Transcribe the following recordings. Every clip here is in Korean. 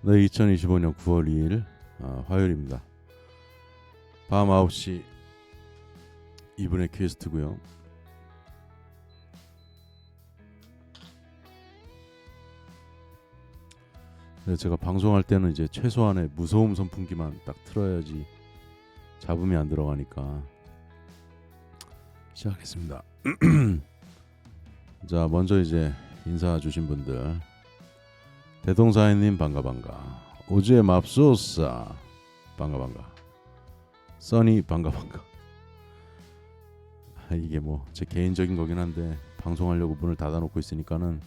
네, 2025년 9월 2일 화요일입니다. 밤 9시 2분의 퀘스트고요. 네, 제가 방송할 때는 이제 최소한의 무소음 선풍기만 딱 틀어야지 잡음이 안 들어가니까 시작했습니다. 자, 먼저 이제 인사 주신 분들, 대동사인님 반가. 오즈의 맙소사 반가. 써니 반가. 이게 뭐 제 개인적인 거긴 한데 방송하려고 문을 닫아놓고 있으니까는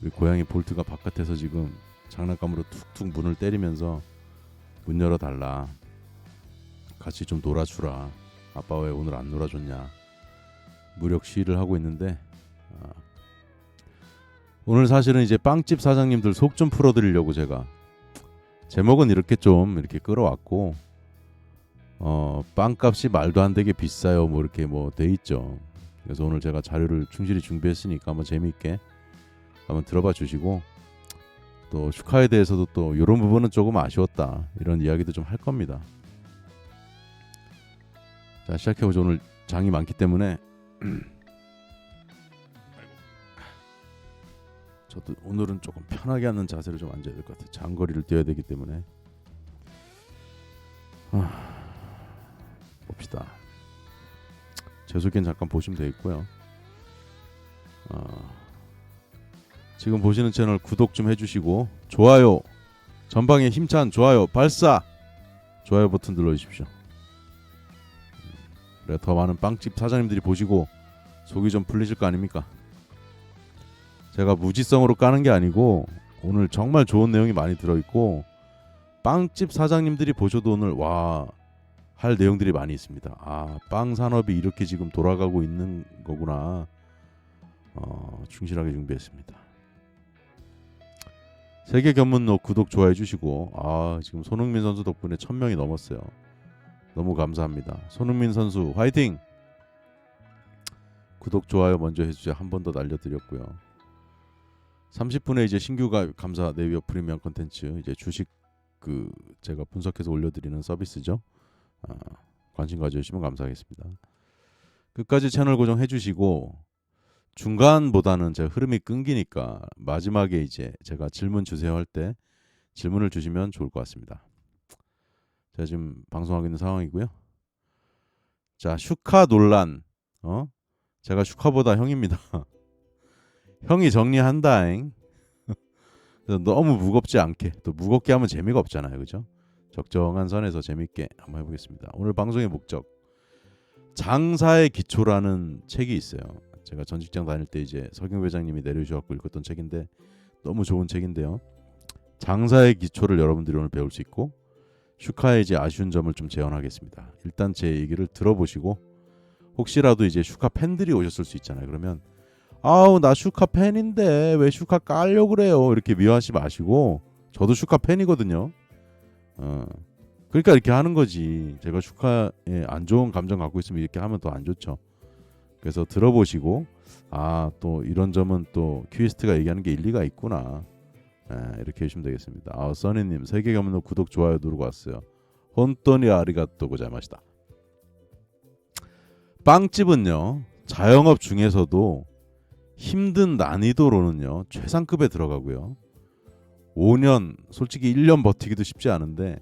우리 고양이 볼트가 바깥에서 지금 장난감으로 툭툭 문을 때리면서 문 열어달라, 같이 좀 놀아주라, 아빠 왜 오늘 안 놀아줬냐 무력 시위를 하고 있는데, 오늘 사실은 이제 빵집 사장님들 속 좀 풀어드리려고 제가 제목은 이렇게 좀 이렇게 끌어왔고, 빵값이 말도 안 되게 비싸요 뭐 이렇게 뭐 돼 있죠. 그래서 오늘 제가 자료를 충실히 준비했으니까 한번 재미있게 한번 들어봐 주시고, 또 슈카에 대해서도 또 이런 부분은 조금 아쉬웠다 이런 이야기도 좀 할 겁니다. 자, 시작해보죠. 오늘 장이 많기 때문에 저도 오늘은 조금 편하게 앉는 자세를 좀 앉아야 될 것 같아요. 장거리를 뛰어야 되기 때문에. 봅시다. 제 소개는 잠깐 보시면 되겠고요. 지금 보시는 채널 구독 좀 해주시고, 좋아요, 전방에 힘찬 좋아요 발사, 좋아요 버튼 눌러주십시오. 그래 더 많은 빵집 사장님들이 보시고 속이 좀 풀리실 거 아닙니까? 제가 무지성으로 까는 게 아니고 오늘 정말 좋은 내용이 많이 들어있고, 빵집 사장님들이 보셔도 오늘 와 할 내용들이 많이 있습니다. 빵 산업이 이렇게 지금 돌아가고 있는 거구나. 충실하게 준비했습니다. 세계 견문로 구독 좋아해 주시고, 지금 손흥민 선수 덕분에 1000명이 넘었어요. 너무 감사합니다. 손흥민 선수 화이팅! 구독 좋아요 먼저 해주세요. 한 번 더 날려드렸고요. 30분에 이제 신규 감사 네이버 프리미엄 컨텐츠, 이제 주식 제가 분석해서 올려드리는 서비스죠. 관심 가져주시면 감사하겠습니다. 끝까지 채널 고정해 주시고, 중간보다는 제가 흐름이 끊기니까 마지막에 이제 제가 질문 주세요 할 때 질문을 주시면 좋을 것 같습니다. 제가 지금 방송하고 있는 상황이고요. 자, 슈카 논란. 제가 슈카보다 형입니다. 형이 정리한다잉. 너무 무겁지 않게, 또 무겁게 하면 재미가 없잖아요, 그죠? 적정한 선에서 재밌게 한번 해보겠습니다. 오늘 방송의 목적, 장사의 기초라는 책이 있어요. 제가 전 직장 다닐 때 이제 석영 회장님이 내려주셔서 읽었던 책인데 너무 좋은 책인데요. 장사의 기초를 여러분들이 오늘 배울 수 있고, 슈카의 이제 아쉬운 점을 좀 재현하겠습니다. 일단 제 얘기를 들어보시고, 혹시라도 이제 슈카 팬들이 오셨을 수 있잖아요. 그러면 나 슈카 팬인데 왜 슈카 깔려고 그래요 이렇게 미워하지 마시고, 저도 슈카 팬이거든요. 그러니까 이렇게 하는 거지. 제가 슈카에 안 좋은 감정 갖고 있으면 이렇게 하면 더 안 좋죠. 그래서 들어보시고, 또 이런 점은 또 큐이스트가 얘기하는 게 일리가 있구나, 이렇게 해주시면 되겠습니다. 써니님 세계 견문로 구독 좋아요 누르고 왔어요. 혼돈이 아리가또 고자이마시다. 빵집은요, 자영업 중에서도 힘든 난이도로는요 최상급에 들어가고요. 5년, 솔직히 1년 버티기도 쉽지 않은데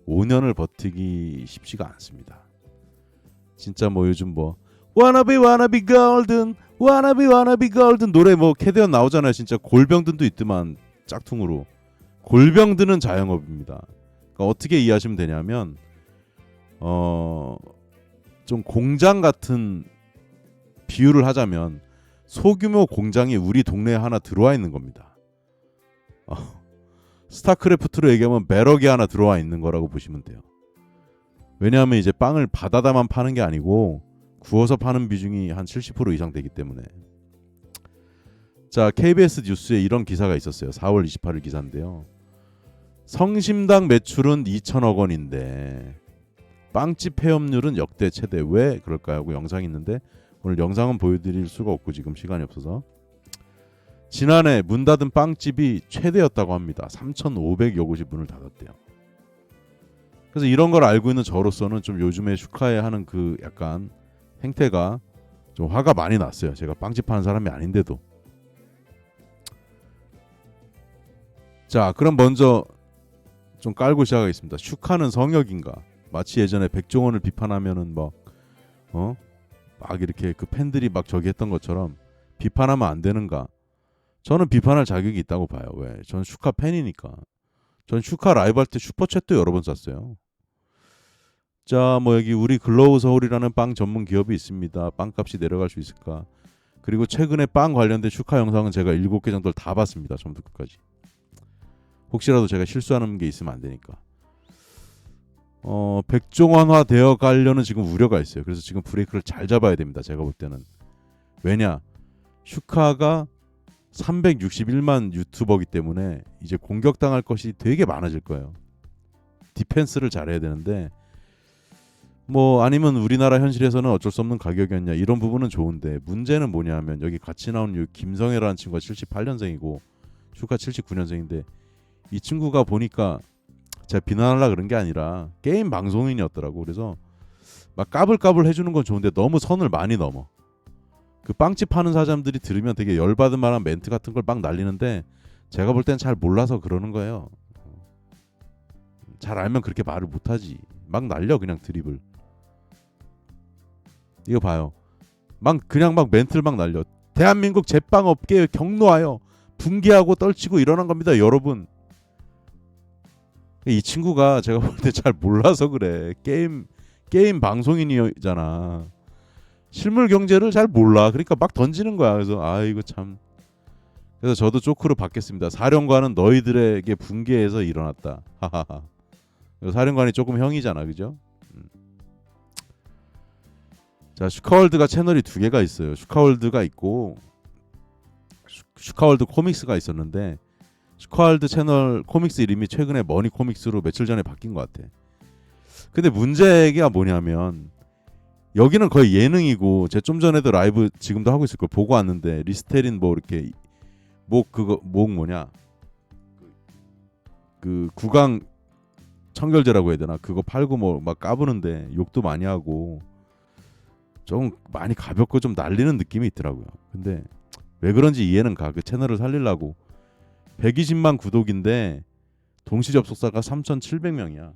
5년을 버티기 쉽지가 않습니다. 진짜 뭐 요즘 뭐 wanna be golden 노래 뭐 캐대언 나오잖아요. 진짜 골병든도 있더만 짝퉁으로. 골병든은 자영업입니다. 그러니까 어떻게 이해하시면 되냐면, 좀 공장 같은 비유를 하자면 소규모 공장이 우리 동네에 하나 들어와 있는 겁니다. 스타크래프트로 얘기하면 배럭이 하나 들어와 있는 거라고 보시면 돼요. 왜냐하면 이제 빵을 받아다만 파는 게 아니고 구워서 파는 비중이 한 70% 이상 되기 때문에. 자, KBS 뉴스에 이런 기사가 있었어요. 4월 28일 기사인데요. 성심당 매출은 2천억 원인데 빵집 폐업률은 역대 최대. 왜 그럴까요 하고 영상이 있는데 오늘 영상은 보여드릴 수가 없고 지금 시간이 없어서. 지난해 문 닫은 빵집이 최대였다고 합니다. 3,500여 곳이 문을 닫았대요. 그래서 이런 걸 알고 있는 저로서는 좀 요즘에 슈카에 하는 그 약간 행태가 좀 화가 많이 났어요. 제가 빵집 하는 사람이 아닌데도. 자, 그럼 먼저 좀 깔고 시작하겠습니다. 슈카는 성역인가? 마치 예전에 백종원을 비판하면은 막 이렇게 그 팬들이 막 저기 했던 것처럼 비판하면 안 되는가? 저는 비판할 자격이 있다고 봐요. 왜? 저는 슈카 팬이니까. 전 슈카 라이브 할 때 슈퍼챗도 여러 번 쐈어요. 자, 뭐 여기 우리 글로우 서울이라는 빵 전문 기업이 있습니다. 빵값이 내려갈 수 있을까? 그리고 최근에 빵 관련된 슈카 영상은 제가 7개 정도를 다 봤습니다. 처음부터 끝까지. 혹시라도 제가 실수하는 게 있으면 안 되니까. 백종원화 되어 가려는 지금 우려가 있어요. 그래서 지금 브레이크를 잘 잡아야 됩니다. 제가 볼 때는. 왜냐? 슈카가 361만 유튜버기 때문에 이제 공격당할 것이 되게 많아질 거예요. 디펜스를 잘해야 되는데 뭐 아니면 우리나라 현실에서는 어쩔 수 없는 가격이었냐 이런 부분은 좋은데 문제는 뭐냐면 여기 같이 나온 이 김성애라는 친구가 78년생이고 슈카 79년생인데 이 친구가 보니까 제가 비난하려고 그런 게 아니라 게임 방송인이었더라고. 그래서 막 까불까불 해주는 건 좋은데 너무 선을 많이 넘어. 그 빵집 하는 사람들이 들으면 되게 열받을 만한 멘트 같은 걸 막 날리는데 제가 볼 땐 잘 몰라서 그러는 거예요. 잘 알면 그렇게 말을 못하지. 막 날려 그냥 드립을. 이거 봐요. 그냥 멘트를 막 날려. 대한민국 제빵업계 경로하여 붕괴하고 떨치고 일어난 겁니다, 여러분. 이 친구가 제가 볼 때 잘 몰라서 그래. 게임 방송인이잖아. 실물 경제를 잘 몰라. 그러니까 막 던지는 거야. 그래서 이거 참. 그래서 저도 쪼크로 받겠습니다. 사령관은 너희들에게 붕괴해서 일어났다. 하하하. 사령관이 조금 형이잖아, 그죠? 자, 슈카월드가 채널이 2개가 있어요. 슈카월드가 있고 슈카월드 코믹스가 있었는데 슈카월드 채널 코믹스 이름이 최근에 머니 코믹스로 며칠 전에 바뀐 것 같아. 근데 문제가 뭐냐면 여기는 거의 예능이고 제가 좀 전에도 라이브 지금도 하고 있을 걸 보고 왔는데 리스테린 뭐 이렇게 목 뭐냐 그 구강 청결제라고 해야 되나 그거 팔고 뭐 막 까부는데 욕도 많이 하고 좀 많이 가볍고 좀 날리는 느낌이 있더라고요. 근데 왜 그런지 이해는 가. 그 채널을 살리려고 120만 구독인데 동시 접속자가 3,700명이야.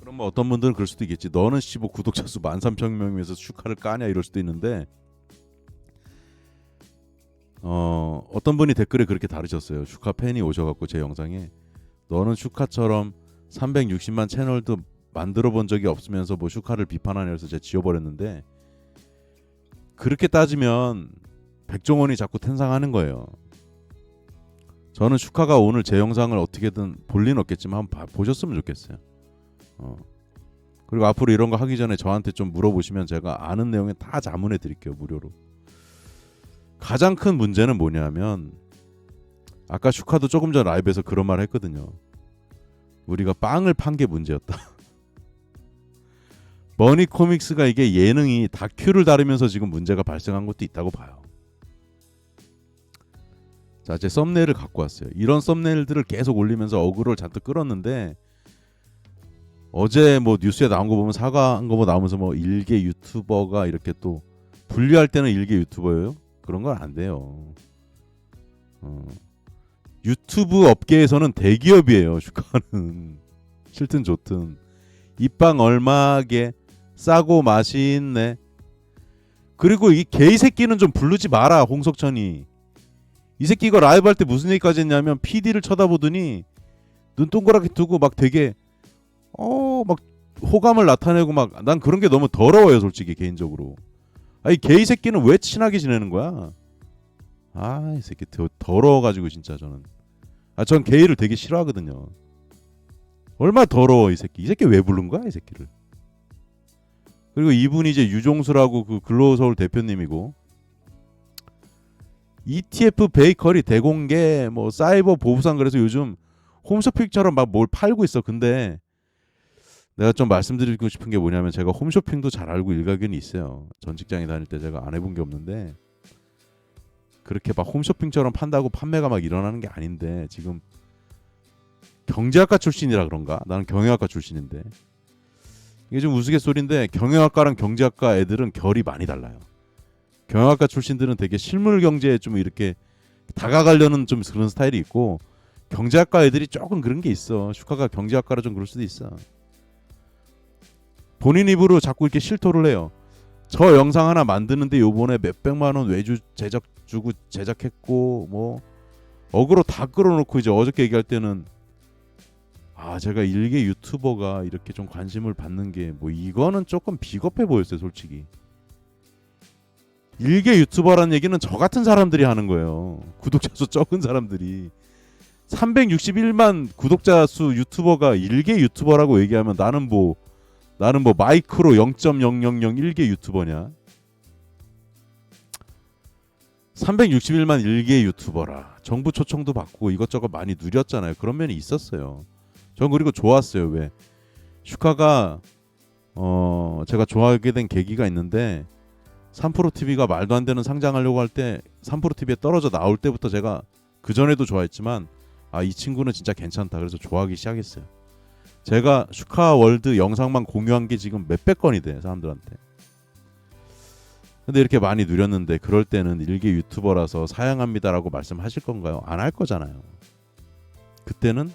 그럼 뭐 어떤 분들은 그럴 수도 있겠지. 너는 뭐 구독자 수 13,000명이면서 슈카를 까냐 이럴 수도 있는데 어떤 분이 댓글에 그렇게 다루셨어요. 슈카 팬이 오셔갖고 제 영상에 너는 슈카처럼 360만 채널도 만들어 본 적이 없으면서 뭐 슈카를 비판하냐 해서 제가 지워버렸는데 그렇게 따지면 백종원이 자꾸 텐상하는 거예요. 저는 슈카가 오늘 제 영상을 어떻게든 볼 리는 없겠지만 한번 보셨으면 좋겠어요. 그리고 앞으로 이런 거 하기 전에 저한테 좀 물어보시면 제가 아는 내용에 다 자문해 드릴게요. 무료로. 가장 큰 문제는 뭐냐면 아까 슈카도 조금 전 라이브에서 그런 말 했거든요. 우리가 빵을 판 게 문제였다. 머니 코믹스가 이게 예능이 다큐를 다루면서 지금 문제가 발생한 것도 있다고 봐요. 자, 제 썸네일을 갖고 왔어요. 이런 썸네일들을 계속 올리면서 어그로를 잔뜩 끌었는데 어제 뭐 뉴스에 나온 거 보면 사과한 거 뭐 나오면서 뭐 일개 유튜버가 이렇게 또 분류할 때는 일개 유튜버예요? 그런 건 안 돼요. 유튜브 업계에서는 대기업이에요. 슈카는 싫든 좋든 이 빵 얼마게 싸고 맛있네. 그리고 이 개이 새끼는 좀 부르지 마라. 홍석천이 이 새끼 이거 라이브 할 때 무슨 얘기까지 했냐면 PD를 쳐다보더니 눈 동그랗게 뜨고 막 되게 막 호감을 나타내고 막 난 그런 게 너무 더러워요. 솔직히 개인적으로. 이 개이 새끼는 왜 친하게 지내는 거야? 이 새끼 더러워가지고 진짜 저는. 전 게이를 되게 싫어하거든요. 얼마나 더러워 이 새끼. 이 새끼 왜 부른 거야 이 새끼를. 그리고 이분이 이제 유종수라고 그 글로우 서울 대표님이고 ETF 베이커리 대공개 뭐 사이버 보부상 그래서 요즘 홈쇼핑처럼 막 뭘 팔고 있어. 근데 내가 좀 말씀드리고 싶은 게 뭐냐면 제가 홈쇼핑도 잘 알고 일가견이 있어요. 전 직장에 다닐 때 제가 안 해본 게 없는데 그렇게 막 홈쇼핑처럼 판다고 판매가 막 일어나는 게 아닌데 지금 경제학과 출신이라 그런가? 나는 경영학과 출신인데 이게 좀 우스갯소리인데 경영학과랑 경제학과 애들은 결이 많이 달라요. 경영학과 출신들은 되게 실물 경제에 좀 이렇게 다가가려는 좀 그런 스타일이 있고 경제학과 애들이 조금 그런 게 있어. 슈카가 경제학과라 좀 그럴 수도 있어. 본인 입으로 자꾸 이렇게 실토를 해요. 저 영상 하나 만드는데 요번에 몇백만 원 외주 제작 주고 제작했고 뭐 어그로 다 끌어놓고 이제 어저께 얘기할 때는 제가 일개 유튜버가 이렇게 좀 관심을 받는 게 뭐 이거는 조금 비겁해 보였어요, 솔직히. 일개 유튜버라는 얘기는 저 같은 사람들이 하는 거예요. 구독자 수 적은 사람들이. 361만 구독자 수 유튜버가 일개 유튜버라고 얘기하면 나는 뭐 마이크로 0.0001개 유튜버냐? 361만 일개 유튜버라. 정부 초청도 받고 이것저것 많이 누렸잖아요. 그런 면이 있었어요. 전 그리고 좋았어요. 왜? 슈카가 제가 좋아하게 된 계기가 있는데 3프로TV가 말도 안 되는 상장하려고 할 때 3프로TV에 떨어져 나올 때부터 제가 그전에도 좋아했지만 이 친구는 진짜 괜찮다. 그래서 좋아하기 시작했어요. 제가 슈카월드 영상만 공유한 게 지금 몇백 건이 돼 사람들한테. 근데 이렇게 많이 누렸는데 그럴 때는 일개 유튜버라서 사양합니다라고 말씀하실 건가요? 안 할 거잖아요. 그때는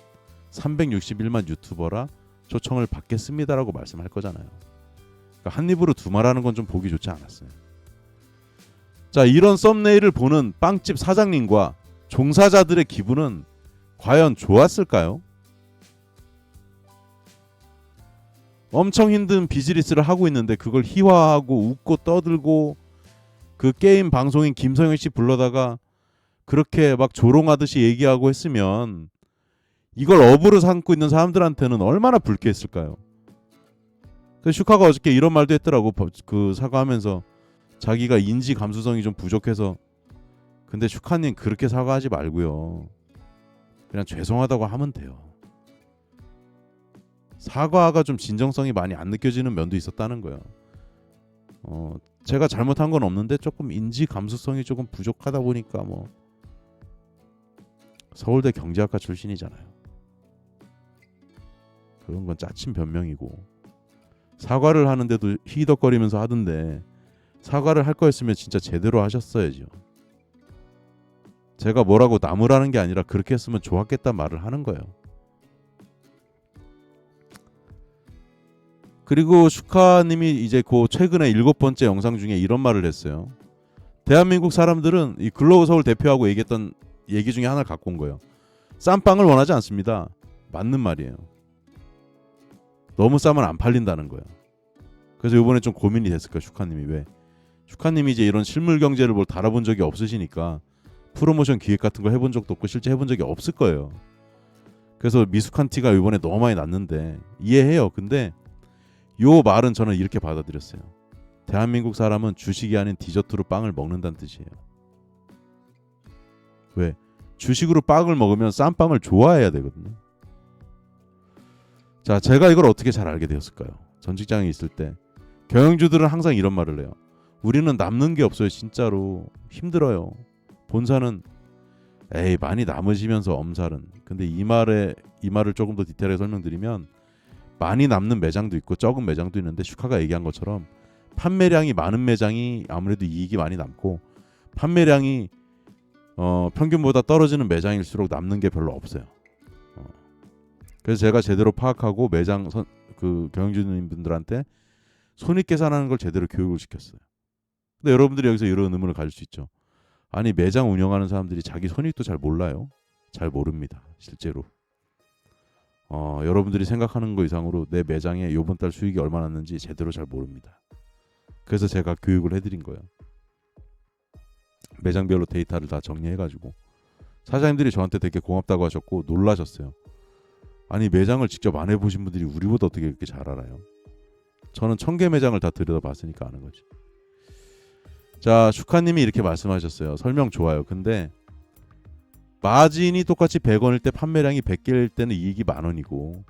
361만 유튜버라 초청을 받겠습니다라고 말씀할 거잖아요. 그러니까 한 입으로 두 말하는 건 좀 보기 좋지 않았어요. 자, 이런 썸네일을 보는 빵집 사장님과 종사자들의 기분은 과연 좋았을까요? 엄청 힘든 비즈니스를 하고 있는데 그걸 희화하고 웃고 떠들고 그 게임 방송인 김성현 씨 불러다가 그렇게 막 조롱하듯이 얘기하고 했으면 이걸 업으로 삼고 있는 사람들한테는 얼마나 불쾌했을까요? 슈카가 어저께 이런 말도 했더라고. 그 사과하면서 자기가 인지 감수성이 좀 부족해서 근데 슈카님 그렇게 사과하지 말고요. 그냥 죄송하다고 하면 돼요. 사과가 좀 진정성이 많이 안 느껴지는 면도 있었다는 거예요. 제가 잘못한 건 없는데 조금 인지 감수성이 조금 부족하다 보니까 뭐 서울대 경제학과 출신이잖아요. 그런 건 짜친 변명이고 사과를 하는데도 히덕거리면서 하던데 사과를 할 거였으면 진짜 제대로 하셨어야죠. 제가 뭐라고 나무라는 게 아니라 그렇게 했으면 좋았겠다 말을 하는 거예요. 그리고 슈카님이 이제 그 최근에 7번째 영상 중에 이런 말을 했어요. 대한민국 사람들은 이 글로우 서울 대표하고 얘기했던 얘기 중에 하나를 갖고 온 거예요. 싼 빵을 원하지 않습니다. 맞는 말이에요. 너무 싸면 안 팔린다는 거예요. 그래서 이번에 좀 고민이 됐을 거예요. 슈카님이 왜? 슈카님이 이제 이런 실물 경제를 뭘 다뤄본 적이 없으시니까 프로모션 기획 같은 거 해본 적도 없고 실제 해본 적이 없을 거예요. 그래서 미숙한 티가 이번에 너무 많이 났는데 이해해요. 근데 요 말은 저는 이렇게 받아들였어요. 대한민국 사람은 주식이 아닌 디저트로 빵을 먹는다는 뜻이에요. 왜? 주식으로 빵을 먹으면 싼 빵을 좋아해야 되거든요. 자, 제가 이걸 어떻게 잘 알게 되었을까요? 전 직장에 있을 때 경영주들은 항상 이런 말을 해요. 우리는 남는 게 없어요. 진짜로 힘들어요. 본사는 에이 많이 남으시면서 엄살은. 근데 이 말을 조금 더 디테일하게 설명드리면 많이 남는 매장도 있고 적은 매장도 있는데 슈카가 얘기한 것처럼 판매량이 많은 매장이 아무래도 이익이 많이 남고 판매량이 평균보다 떨어지는 매장일수록 남는 게 별로 없어요. 그래서 제가 제대로 파악하고 매장 그 경영진분들한테 손익 계산하는 걸 제대로 교육을 시켰어요. 근데 여러분들이 여기서 이런 의문을 가질 수 있죠. 아니 매장 운영하는 사람들이 자기 손익도 잘 몰라요? 잘 모릅니다. 실제로. 여러분들이 생각하는 거 이상으로 내 매장에 이번 달 수익이 얼마 났는지 제대로 잘 모릅니다. 그래서 제가 교육을 해드린 거예요. 매장별로 데이터를 다 정리해가지고 사장님들이 저한테 되게 고맙다고 하셨고 놀라셨어요. 아니 매장을 직접 안 해보신 분들이 우리보다 어떻게 그렇게 잘 알아요? 저는 1000개 매장을 다 들여다봤으니까 아는 거지. 자, 슈카님이 이렇게 말씀하셨어요. 설명 좋아요. 근데 마진이 똑같이 100원일 때 판매량이 100개일 때는 이익이 10,000원이고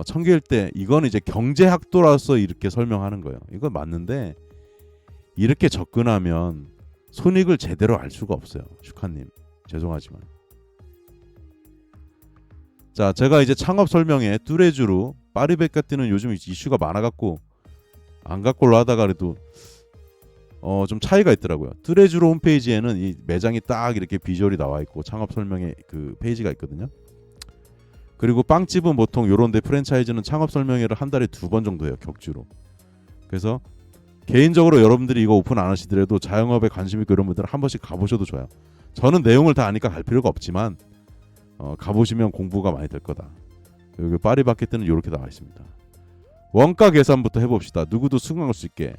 청계일 때 이건 이제 경제학도로서 이렇게 설명하는 거예요. 이건 맞는데 이렇게 접근하면 손익을 제대로 알 수가 없어요. 슈카님 죄송하지만. 자, 제가 이제 창업 설명에 뚜레쥬르 파리바게뜨는 요즘 이슈가 많아갖고 안 갖고로 하다가 그래도 좀 차이가 있더라고요. 뚜레쥬르 홈페이지에는 이 매장이 딱 이렇게 비주얼이 나와 있고 창업 설명에 그 페이지가 있거든요. 그리고 빵집은 보통 요런데 프랜차이즈는 창업 설명회를 한 달에 2번 정도 해요. 격주로. 그래서 개인적으로 여러분들이 이거 오픈 안 하시더라도 자영업에 관심 있고 이런 분들은 한 번씩 가보셔도 좋아요. 저는 내용을 다 아니까 갈 필요가 없지만 가보시면 공부가 많이 될 거다. 여기 파리바게뜨는 이렇게 나와 있습니다. 원가 계산부터 해봅시다. 누구도 수긍할 수 있게.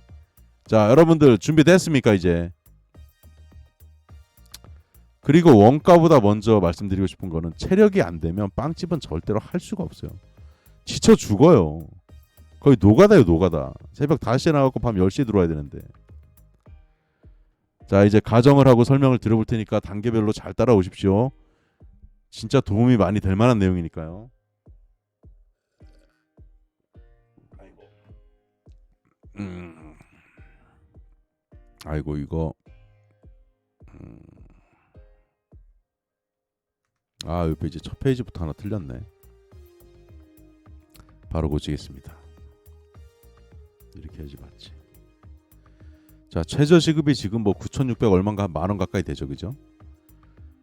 자, 여러분들 준비됐습니까 이제? 그리고 원가보다 먼저 말씀드리고 싶은 거는 체력이 안 되면 빵집은 절대로 할 수가 없어요. 지쳐 죽어요. 거의 노가다요 노가다. 새벽 5시에 나가고 밤 10시에 들어와야 되는데. 자, 이제 가정을 하고 설명을 드려볼 테니까 단계별로 잘 따라오십시오. 진짜 도움이 많이 될 만한 내용이니까요. 아이고 이거 옆에 이제 첫 페이지부터 하나 틀렸네. 바로 고치겠습니다. 이렇게 해야지 맞지. 자, 최저시급이 지금 뭐 9,600 얼마인가 만원 가까이 되죠, 그죠?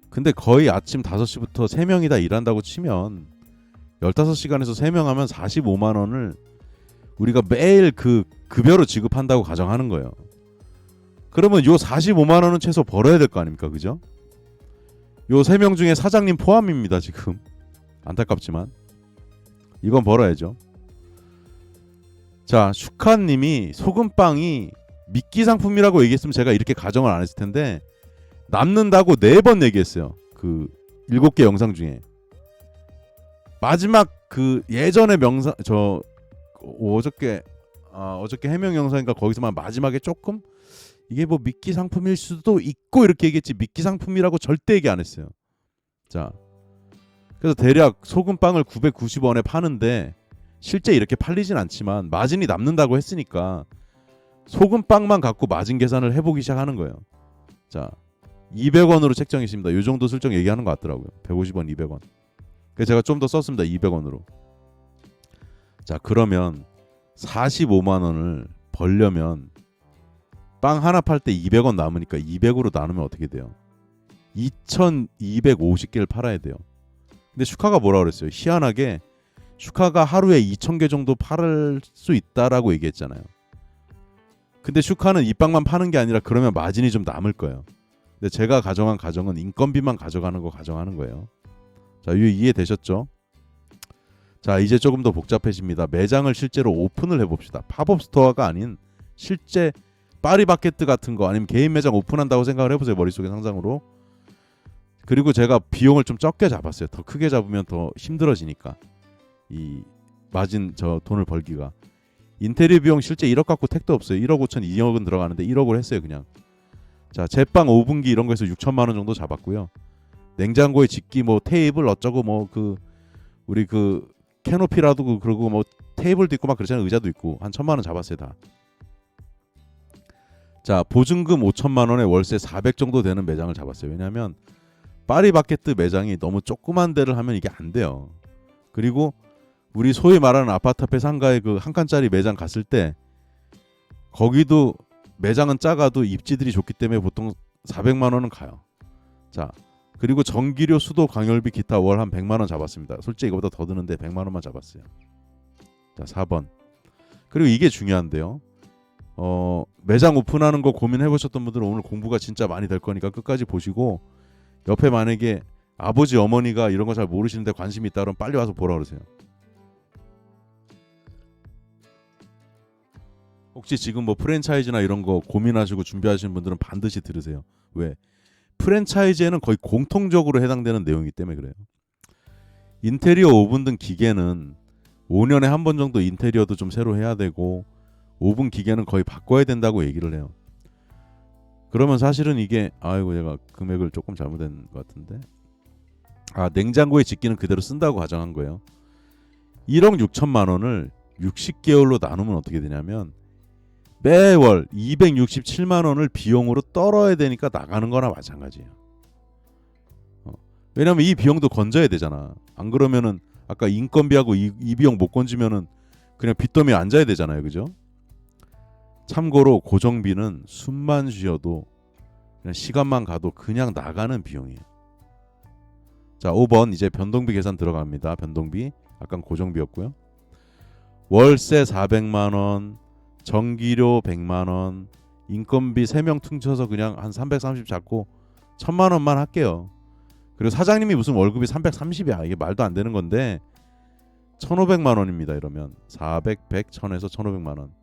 근데 거의 아침 5시부터 3명이 다 일한다고 치면 15시간에서 3명 하면 45만 원을 우리가 매일 그 급여로 지급한다고 가정하는 거예요. 그러면 요 45만 원은 최소 벌어야 될 거 아닙니까? 그죠? 요 3명 중에 사장님 포함입니다, 지금. 안타깝지만. 이건 벌어야죠. 자, 슈카님이 소금빵이 미끼 상품이라고 얘기했으면 제가 이렇게 가정을 안 했을 텐데 남는다고 4번 얘기했어요. 그 7개 영상 중에. 마지막 그 예전에 명상 어저께 해명 영상인가 거기서만 마지막에 조금 이게 뭐 미끼 상품일 수도 있고 이렇게 얘기했지 미끼 상품이라고 절대 얘기 안 했어요. 자, 그래서 대략 소금빵을 990원에 파는데 실제 이렇게 팔리진 않지만 마진이 남는다고 했으니까 소금빵만 갖고 마진 계산을 해보기 시작하는 거예요. 자, 200원으로 책정이 있습니다. 이 정도 슬쩍 얘기하는 것 같더라고요. 150원, 200원. 그래서 제가 좀 더 썼습니다. 200원으로. 자, 그러면 45만 원을 벌려면 빵 하나 팔 때 200원 남으니까 200으로 나누면 어떻게 돼요? 2250개를 팔아야 돼요. 근데 슈카가 뭐라 그랬어요? 희한하게 슈카가 하루에 2000개 정도 팔을 수 있다라고 얘기했잖아요. 근데 슈카는 이 빵만 파는 게 아니라 그러면 마진이 좀 남을 거예요. 근데 제가 가정한 가정은 인건비만 가져가는 거 가정하는 거예요. 자, 이해되셨죠? 자, 이제 조금 더 복잡해집니다. 매장을 실제로 오픈을 해봅시다. 팝업 스토어가 아닌 실제 파리바게뜨 같은 거 아니면 개인 매장 오픈한다고 생각을 해보세요. 머릿속에 상상으로. 그리고 제가 비용을 좀 적게 잡았어요. 더 크게 잡으면 더 힘들어지니까 이 마진 돈을 벌기가. 인테리어 비용 실제 1억 갖고 택도 없어요. 1억 5천 2억은 들어가는데 1억을 했어요 그냥. 자, 제빵 5분기 이런 거에서 6천만 원 정도 잡았고요. 냉장고에 집기 뭐 테이블 어쩌고 뭐 그 우리 그 캐노피라도 그러고 뭐 테이블도 있고 막 그렇잖아요. 의자도 있고 한 1,000만 원 잡았어요 다. 자, 보증금 5천만 원에 월세 400 정도 되는 매장을 잡았어요. 왜냐하면 파리바게뜨 매장이 너무 조그만 데를 하면 이게 안 돼요. 그리고 우리 소위 말하는 아파트 앞에 상가에 그 한 칸짜리 매장 갔을 때 거기도 매장은 작아도 입지들이 좋기 때문에 보통 400만 원은 가요. 자, 그리고 전기료, 수도, 광열비, 기타 월 한 100만 원 잡았습니다. 솔직히 이거보다 더 드는데 100만 원만 잡았어요. 자, 4번. 그리고 이게 중요한데요. 매장 오픈하는 거 고민해 보셨던 분들은 오늘 공부가 진짜 많이 될 거니까 끝까지 보시고 옆에 만약에 아버지, 어머니가 이런 거 잘 모르시는데 관심이 있다 그러면 빨리 와서 보라 그러세요. 혹시 지금 뭐 프랜차이즈나 이런 거 고민하시고 준비하시는 분들은 반드시 들으세요. 왜? 프랜차이즈에는 거의 공통적으로 해당되는 내용이기 때문에 그래요. 인테리어 오븐 등 기계는 5년에 한 번 정도 인테리어도 좀 새로 해야 되고 오븐 기계는 거의 바꿔야 된다고 얘기를 해요. 그러면 사실은 이게 아이고 제가 금액을 조금 잘못된 것 같은데 냉장고에 집기는 그대로 쓴다고 가정한 거예요. 1억 6천만 원을 60개월로 나누면 어떻게 되냐면 매월 267만 원을 비용으로 떨어야 되니까 나가는 거나 마찬가지예요. 왜냐면 이 비용도 건져야 되잖아. 안 그러면은 아까 인건비하고 이 비용 못 건지면은 그냥 빚더미에 앉아야 되잖아요. 그죠? 참고로 고정비는 숨만 쉬어도 그냥 시간만 가도 그냥 나가는 비용이에요. 자, 5번 이제 변동비 계산 들어갑니다. 변동비. 아까 고정비였고요. 월세 400만 원, 전기료 100만 원, 인건비 3명 퉁쳐서 그냥 한 330 잡고 1000만 원만 할게요. 그리고 사장님이 무슨 월급이 330이야. 이게 말도 안 되는 건데 1500만 원입니다. 이러면 400, 100, 1000에서 1500만 원.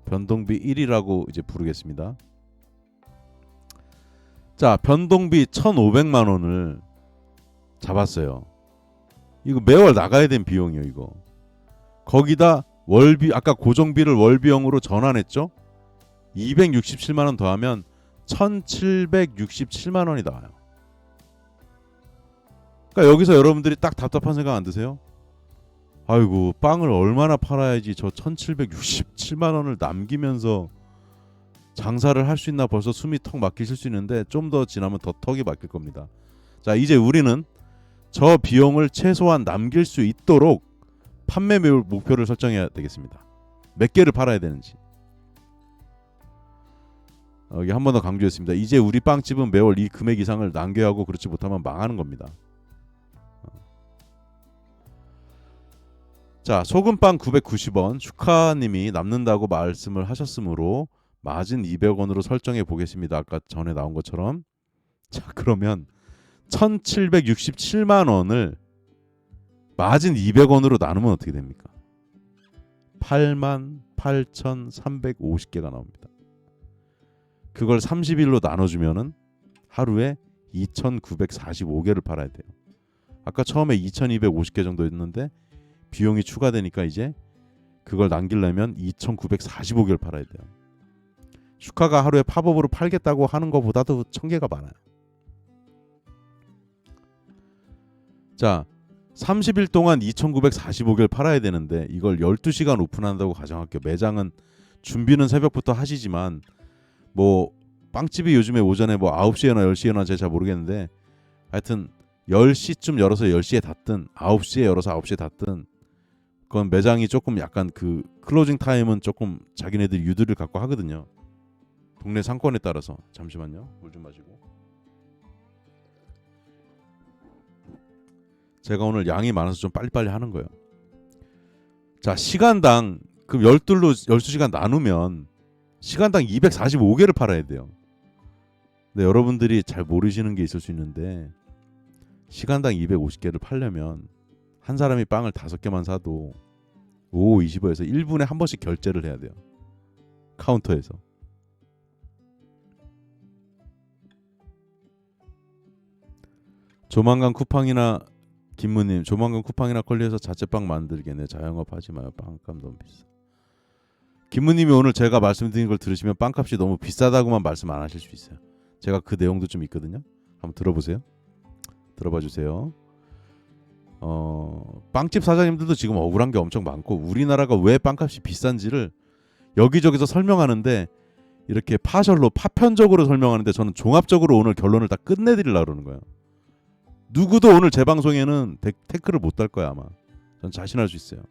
변동비 1이라고 이제 부르겠습니다. 자, 변동비 1500만 원을 잡았어요. 이거 매월 나가야 된 비용이에요, 이거. 거기다 월비, 아까 고정비를 월비용으로 전환했죠? 267만 원 더하면 1767만 원이 나와요. 그러니까 여기서 여러분들이 딱 답답한 생각 안 드세요? 아이고, 빵을 얼마나 팔아야지 저 1767만 원을 남기면서 장사를 할 수 있나. 벌써 숨이 턱 막히실 수 있는데 좀 더 지나면 더 턱이 막힐 겁니다. 자, 이제 우리는 저 비용을 최소한 남길 수 있도록 판매 목표를 설정해야 되겠습니다. 몇 개를 팔아야 되는지. 여기 한 번 더 강조했습니다. 이제 우리 빵집은 매월 이 금액 이상을 남겨야 하고 그렇지 못하면 망하는 겁니다. 자, 소금빵 990원 슈카님이 남는다고 말씀을 하셨으므로 마진 200원으로 설정해 보겠습니다. 아까 전에 나온 것처럼. 자, 그러면 1767만 원을 마진 200원으로 나누면 어떻게 됩니까? 88,350개가 나옵니다. 그걸 30일로 나눠주면은 하루에 2,945개를 팔아야 돼요. 아까 처음에 2,250개 정도였는데 비용이 추가되니까 이제 그걸 남기려면 2,945개를 팔아야 돼요. 슈카가 하루에 팝업으로 팔겠다고 하는 것보다도 1000개가 많아요. 자, 30일 동안 2,945개를 팔아야 되는데 이걸 12시간 오픈한다고 가정할게요. 매장은 준비는 새벽부터 하시지만 뭐 빵집이 요즘에 오전에 뭐 9시에나 10시에나 제가 잘 모르겠는데 하여튼 10시쯤 열어서 10시에 닫든 9시에 열어서 9시에 닫든 그건 매장이 조금 약간 그 클로징 타임은 조금 자기네들 유도를 갖고 하거든요. 동네 상권에 따라서. 잠시만요. 물 좀 마시고. 제가 오늘 양이 많아서 좀 빨리빨리 하는 거예요. 자, 시간당 그럼 12시간 나누면 시간당 245개를 팔아야 돼요. 근데 여러분들이 잘 모르시는 게 있을 수 있는데 시간당 250개를 팔려면 한 사람이 빵을 5개만 사도 5525에서 1분에 한 번씩 결제를 해야 돼요. 카운터에서. 조만간 쿠팡이나 김무님, 조만간 쿠팡이나 컬리에서 자체빵 만들겠네. 자영업 하지 마요. 빵값 너무 비싸. 김무님이 오늘 제가 말씀드린 걸 들으시면 빵값이 너무 비싸다고만 말씀 안 하실 수 있어요. 제가 그 내용도 좀 있거든요. 한번 들어보세요. 들어봐 주세요. 빵집 사장님들도 지금 억울한 게 엄청 많고 우리나라가 왜 빵값이 비싼지를 여기저기서 설명하는데 이렇게 파셜로 파편적으로 설명하는데 저는 종합적으로 오늘 결론을 다 끝내드리려고 그러는 거예요. 누구도 오늘 제 방송에는 태클을 못 달 거야 아마. 전 자신할 수 있어요.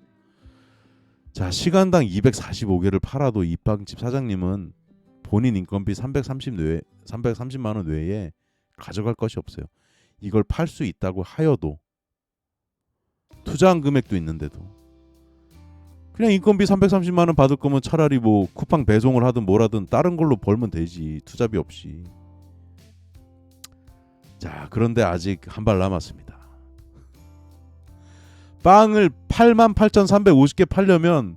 자, 시간당 245개를 팔아도 이 빵집 사장님은 본인 인건비 330만 원 외에 가져갈 것이 없어요. 이걸 팔 수 있다고 하여도 투자한 금액도 있는데도 그냥 인건비 330만 원 받을 거면 차라리 뭐 쿠팡 배송을 하든 뭘 하든 다른 걸로 벌면 되지. 투자비 없이. 자, 그런데 아직 한 발 남았습니다. 빵을 88,350개 팔려면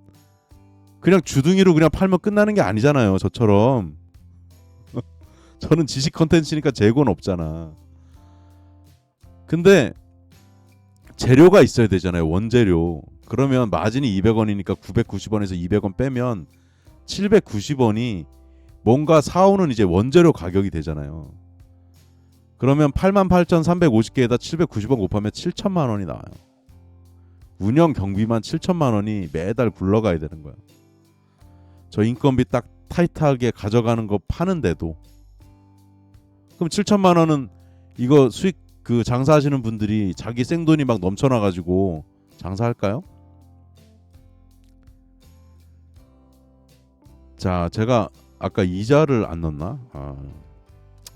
그냥 주둥이로 그냥 팔면 끝나는 게 아니잖아요. 저처럼. 저는 지식 컨텐츠니까 재고는 없잖아. 근데 재료가 있어야 되잖아요. 원재료. 그러면 마진이 200원이니까 990원에서 200원 빼면 790원이 뭔가 사오는 이제 원재료 가격이 되잖아요. 그러면 88,350개에다 790원 곱하면 7천만 원이 나와요. 운영 경비만 7천만 원이 매달 굴러가야 되는 거야. 저 인건비 딱 타이트하게 가져가는 거 파는데도. 그럼 7천만 원은 이거 수익 그 장사하시는 분들이 자기 생돈이 막 넘쳐나 가지고 장사할까요? 자, 제가 아까 이자를 안 넣었나?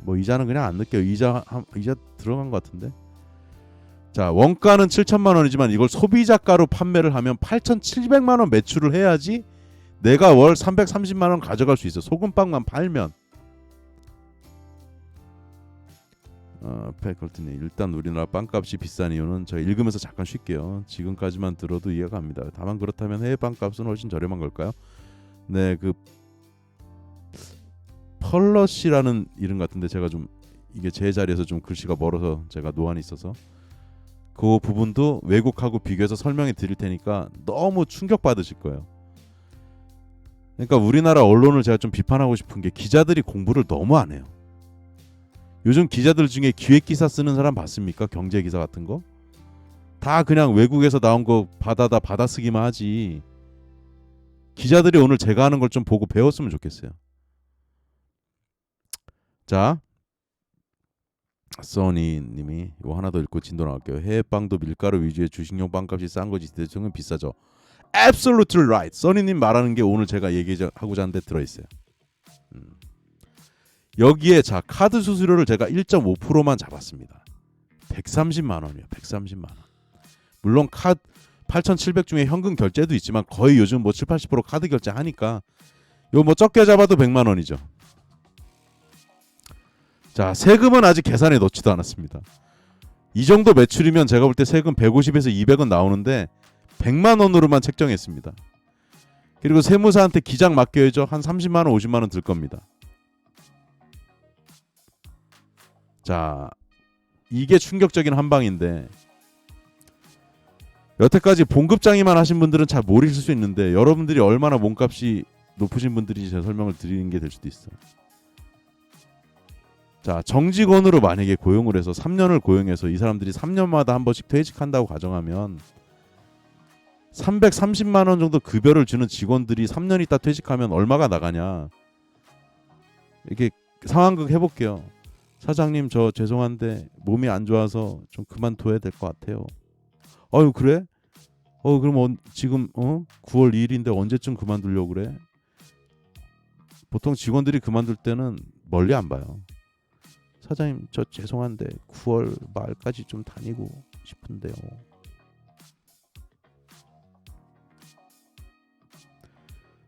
뭐 이자는 그냥 안 넣을게요. 이자 들어간 것 같은데. 자, 원가는 7천만 원이지만 이걸 소비자가로 판매를 하면 8,700만 원 매출을 해야지 내가 월 330만 원 가져갈 수 있어. 소금빵만 팔면. 패컬트님, 일단 우리나라 빵값이 비싼 이유는 제가 읽으면서 잠깐 쉴게요. 지금까지만 들어도 이해가 갑니다. 다만 그렇다면 해외 빵값은 훨씬 저렴한 걸까요? 네, 그 펄러시라는 이름 같은데 제가 좀 이게 제 자리에서 좀 글씨가 멀어서 제가 노안이 있어서 그 부분도 외국하고 비교해서 설명해 드릴 테니까 너무 충격 받으실 거예요. 그러니까 우리나라 언론을 제가 좀 비판하고 싶은 게 기자들이 공부를 너무 안 해요. 요즘 기자들 중에 기획기사 쓰는 사람 봤습니까? 경제기사 같은 거? 다 그냥 외국에서 나온 거 받아쓰기만 하지. 기자들이 오늘 제가 하는 걸 좀 보고 배웠으면 좋겠어요. 자, 써니님이 이거 하나 더 읽고 진도 나갈게요. 해외빵도 밀가루 위주의 주식용 빵값이 싼 거지 대충은 비싸죠. Absolutely right. 써니님 말하는 게 오늘 제가 얘기하고자 하는데 들어있어요. 여기에 자 카드 수수료를 제가 1.5%만 잡았습니다. 130만 원이요. 130만 원. 물론 카드 8,700 중에 현금 결제도 있지만 거의 요즘 뭐 7, 80% 카드 결제 하니까 요 뭐 적게 잡아도 100만 원이죠. 자, 세금은 아직 계산에 넣지도 않았습니다. 이 정도 매출이면 제가 볼 때 세금 150에서 200은 나오는데 100만 원으로만 책정했습니다. 그리고 세무사한테 기장 맡겨야죠. 한 30만 원, 50만 원 들 겁니다. 자, 이게 충격적인 한방인데 여태까지 봉급장이만 하신 분들은 잘 모르실 수 있는데 여러분들이 얼마나 몸값이 높으신 분들이 제 설명을 드리는 게 될 수도 있어요. 자, 정직원으로 만약에 고용을 해서 3년을 고용해서 이 사람들이 3년마다 한 번씩 퇴직한다고 가정하면 330만 원 정도 급여를 주는 직원들이 3년 있다 퇴직하면 얼마가 나가냐. 이렇게 상황극 해볼게요. 사장님 저 죄송한데 몸이 안 좋아서 좀 그만둬야 될 것 같아요. 어유 그래? 그럼 지금 9월 2일인데 언제쯤 그만두려고 그래? 보통 직원들이 그만둘 때는 멀리 안 봐요. 사장님 저 죄송한데 9월 말까지 좀 다니고 싶은데요.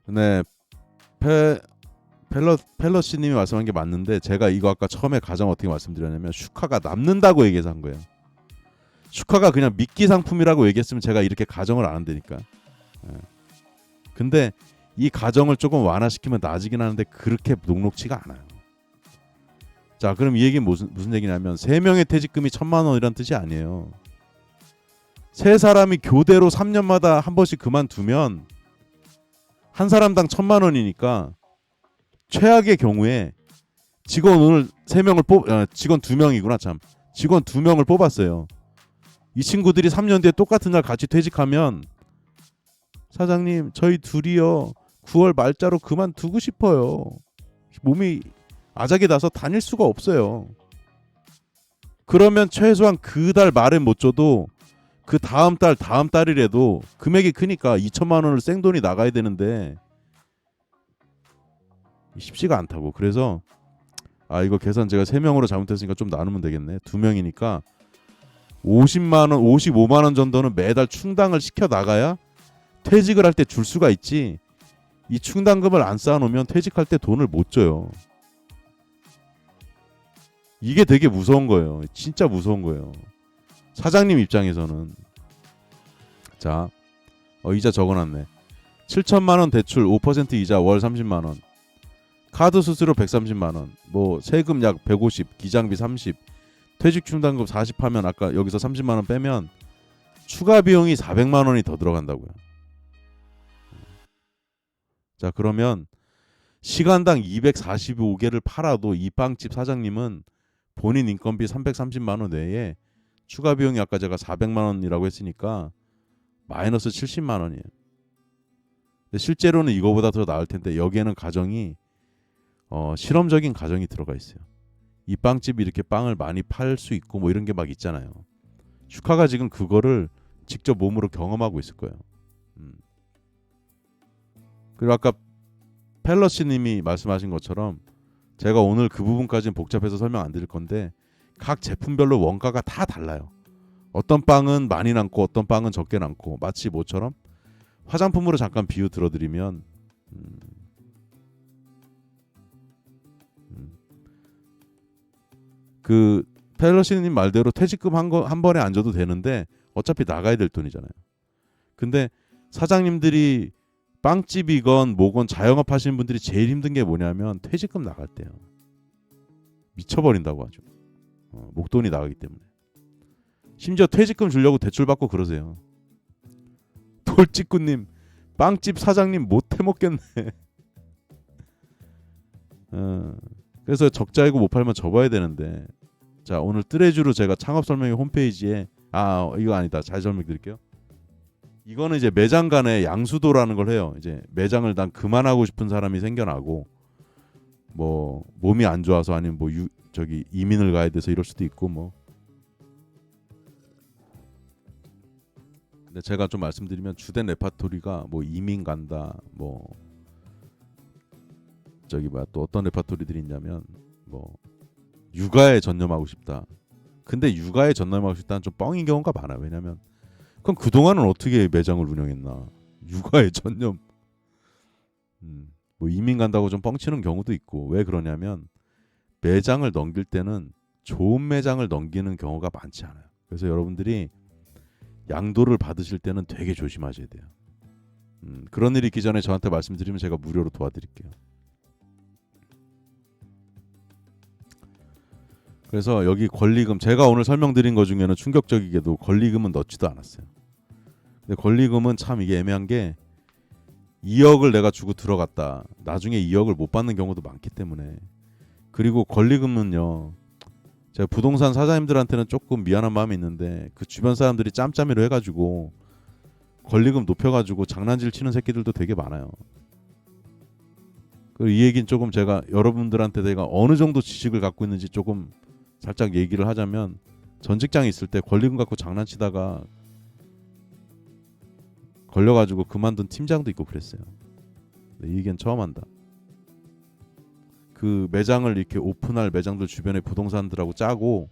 네, 펠러시님이 말씀한 게 맞는데 제가 이거 아까 처음에 가장 어떻게 말씀드렸냐면 슈카가 남는다고 얘기해서 한 거예요. 슈카가 그냥 미끼 상품이라고 얘기했으면 제가 이렇게 가정을 안 한다니까. 근데 이 가정을 조금 완화시키면 나아지긴 하는데 그렇게 녹록치가 않아요. 자, 그럼 이 얘기는 무슨 얘기냐면 3명의 퇴직금이 1,000만 원이란 뜻이 아니에요. 3사람이 교대로 3년마다 한 번씩 그만두면 한 사람당 1,000만 원이니까 최악의 경우에 직원 오늘 3명을 직원 2명이구나 참. 직원 2명을 뽑았어요. 이 친구들이 3년 뒤에 똑같은 날 같이 퇴직하면 사장님 저희 둘이요 9월 말자로 그만두고 싶어요. 몸이 아작이 나서 다닐 수가 없어요. 그러면 최소한 그 달 말엔 못 줘도 그 다음 달이라도 금액이 크니까 2천만 원을 생돈이 나가야 되는데 쉽지가 않다고. 그래서 이거 계산 제가 3명으로 잘못했으니까 좀 나누면 되겠네. 2명이니까 50만 원, 55만 원 정도는 매달 충당을 시켜 나가야 퇴직을 할 때 줄 수가 있지. 이 충당금을 안 쌓아놓으면 퇴직할 때 돈을 못 줘요. 이게 되게 무서운 거예요. 진짜 무서운 거예요. 사장님 입장에서는. 자, 이자 적어놨네. 7천만 원 대출 5% 이자 월 30만 원. 카드 수수료 130만 원. 뭐 세금 약 150, 기장비 30, 퇴직 충당금 40 하면 아까 여기서 30만 원 빼면 추가 비용이 400만 원이 더 들어간다고요. 자, 그러면 시간당 245개를 팔아도 이 빵집 사장님은 본인 인건비 330만 원 외에 추가 비용이 아까 제가 400만 원이라고 했으니까 마이너스 70만 원이에요. 근데 실제로는 이거보다 더 나을 텐데 여기에는 가정이 실험적인 가정이 들어가 있어요. 이 빵집이 이렇게 빵을 많이 팔 수 있고 뭐 이런 게 막 있잖아요. 슈카가 지금 그거를 직접 몸으로 경험하고 있을 거예요. 그리고 아까 펠러시님이 말씀하신 것처럼 제가 오늘 그 부분까지는 복잡해서 설명 안 드릴 건데 각 제품별로 원가가 다 달라요. 어떤 빵은 많이 남고 어떤 빵은 적게 남고 마치 뭐처럼 화장품으로 잠깐 비유 들어드리면 그 펠러시님 말대로 퇴직금 한 번에 안 줘도 되는데 어차피 나가야 될 돈이잖아요. 근데 사장님들이 빵집이건 뭐건 자영업 하시는 분들이 제일 힘든 게 뭐냐면 퇴직금 나갈 때요. 미쳐버린다고 하죠. 목돈이 나가기 때문에. 심지어 퇴직금 주려고 대출받고 그러세요. 돌직구님 빵집 사장님 못 해먹겠네. 그래서 적자이고 못 팔면 접어야 되는데 자 오늘 뜨레주로 제가 창업 설명회 홈페이지에 이거 아니다. 잘 설명드릴게요. 이거는 이제 매장 간의 양수도라는 걸 해요. 이제 매장을 난 그만하고 싶은 사람이 생겨나고 뭐 몸이 안 좋아서 아니면 뭐 이민을 가야 돼서 이럴 수도 있고 뭐. 근데 제가 좀 말씀드리면 주된 레파토리가 뭐 이민 간다 뭐 또 어떤 레파토리들이 있냐면 뭐 육아에 전념하고 싶다. 근데 육아에 전념하고 싶다는 좀 뻥인 경우가 많아요. 왜냐면 그럼 그동안은 어떻게 매장을 운영했나? 육아에 전념. 뭐 이민 간다고 좀 뻥치는 경우도 있고 왜 그러냐면 매장을 넘길 때는 좋은 매장을 넘기는 경우가 많지 않아요. 그래서 여러분들이 양도를 받으실 때는 되게 조심하셔야 돼요. 그런 일이 있기 전에 저한테 말씀드리면 제가 무료로 도와드릴게요. 그래서 여기 권리금 제가 오늘 설명드린 것 중에는 충격적이게도 권리금은 넣지도 않았어요. 근데 권리금은 참 이게 애매한 게 2억을 내가 주고 들어갔다. 나중에 2억을 못 받는 경우도 많기 때문에. 그리고 권리금은요. 제가 부동산 사장님들한테는 조금 미안한 마음이 있는데 그 주변 사람들이 짬짬이로 해가지고 권리금 높여가지고 장난질 치는 새끼들도 되게 많아요. 그리고 이 얘기는 조금 제가 여러분들한테 내가 어느 정도 지식을 갖고 있는지 조금 살짝 얘기를 하자면 전 직장에 있을 때 권리금 갖고 장난치다가 걸려가지고 그만둔 팀장도 있고 그랬어요. 이 얘기는 처음 한다. 그 매장을 이렇게 오픈할 매장들 주변에 부동산들하고 짜고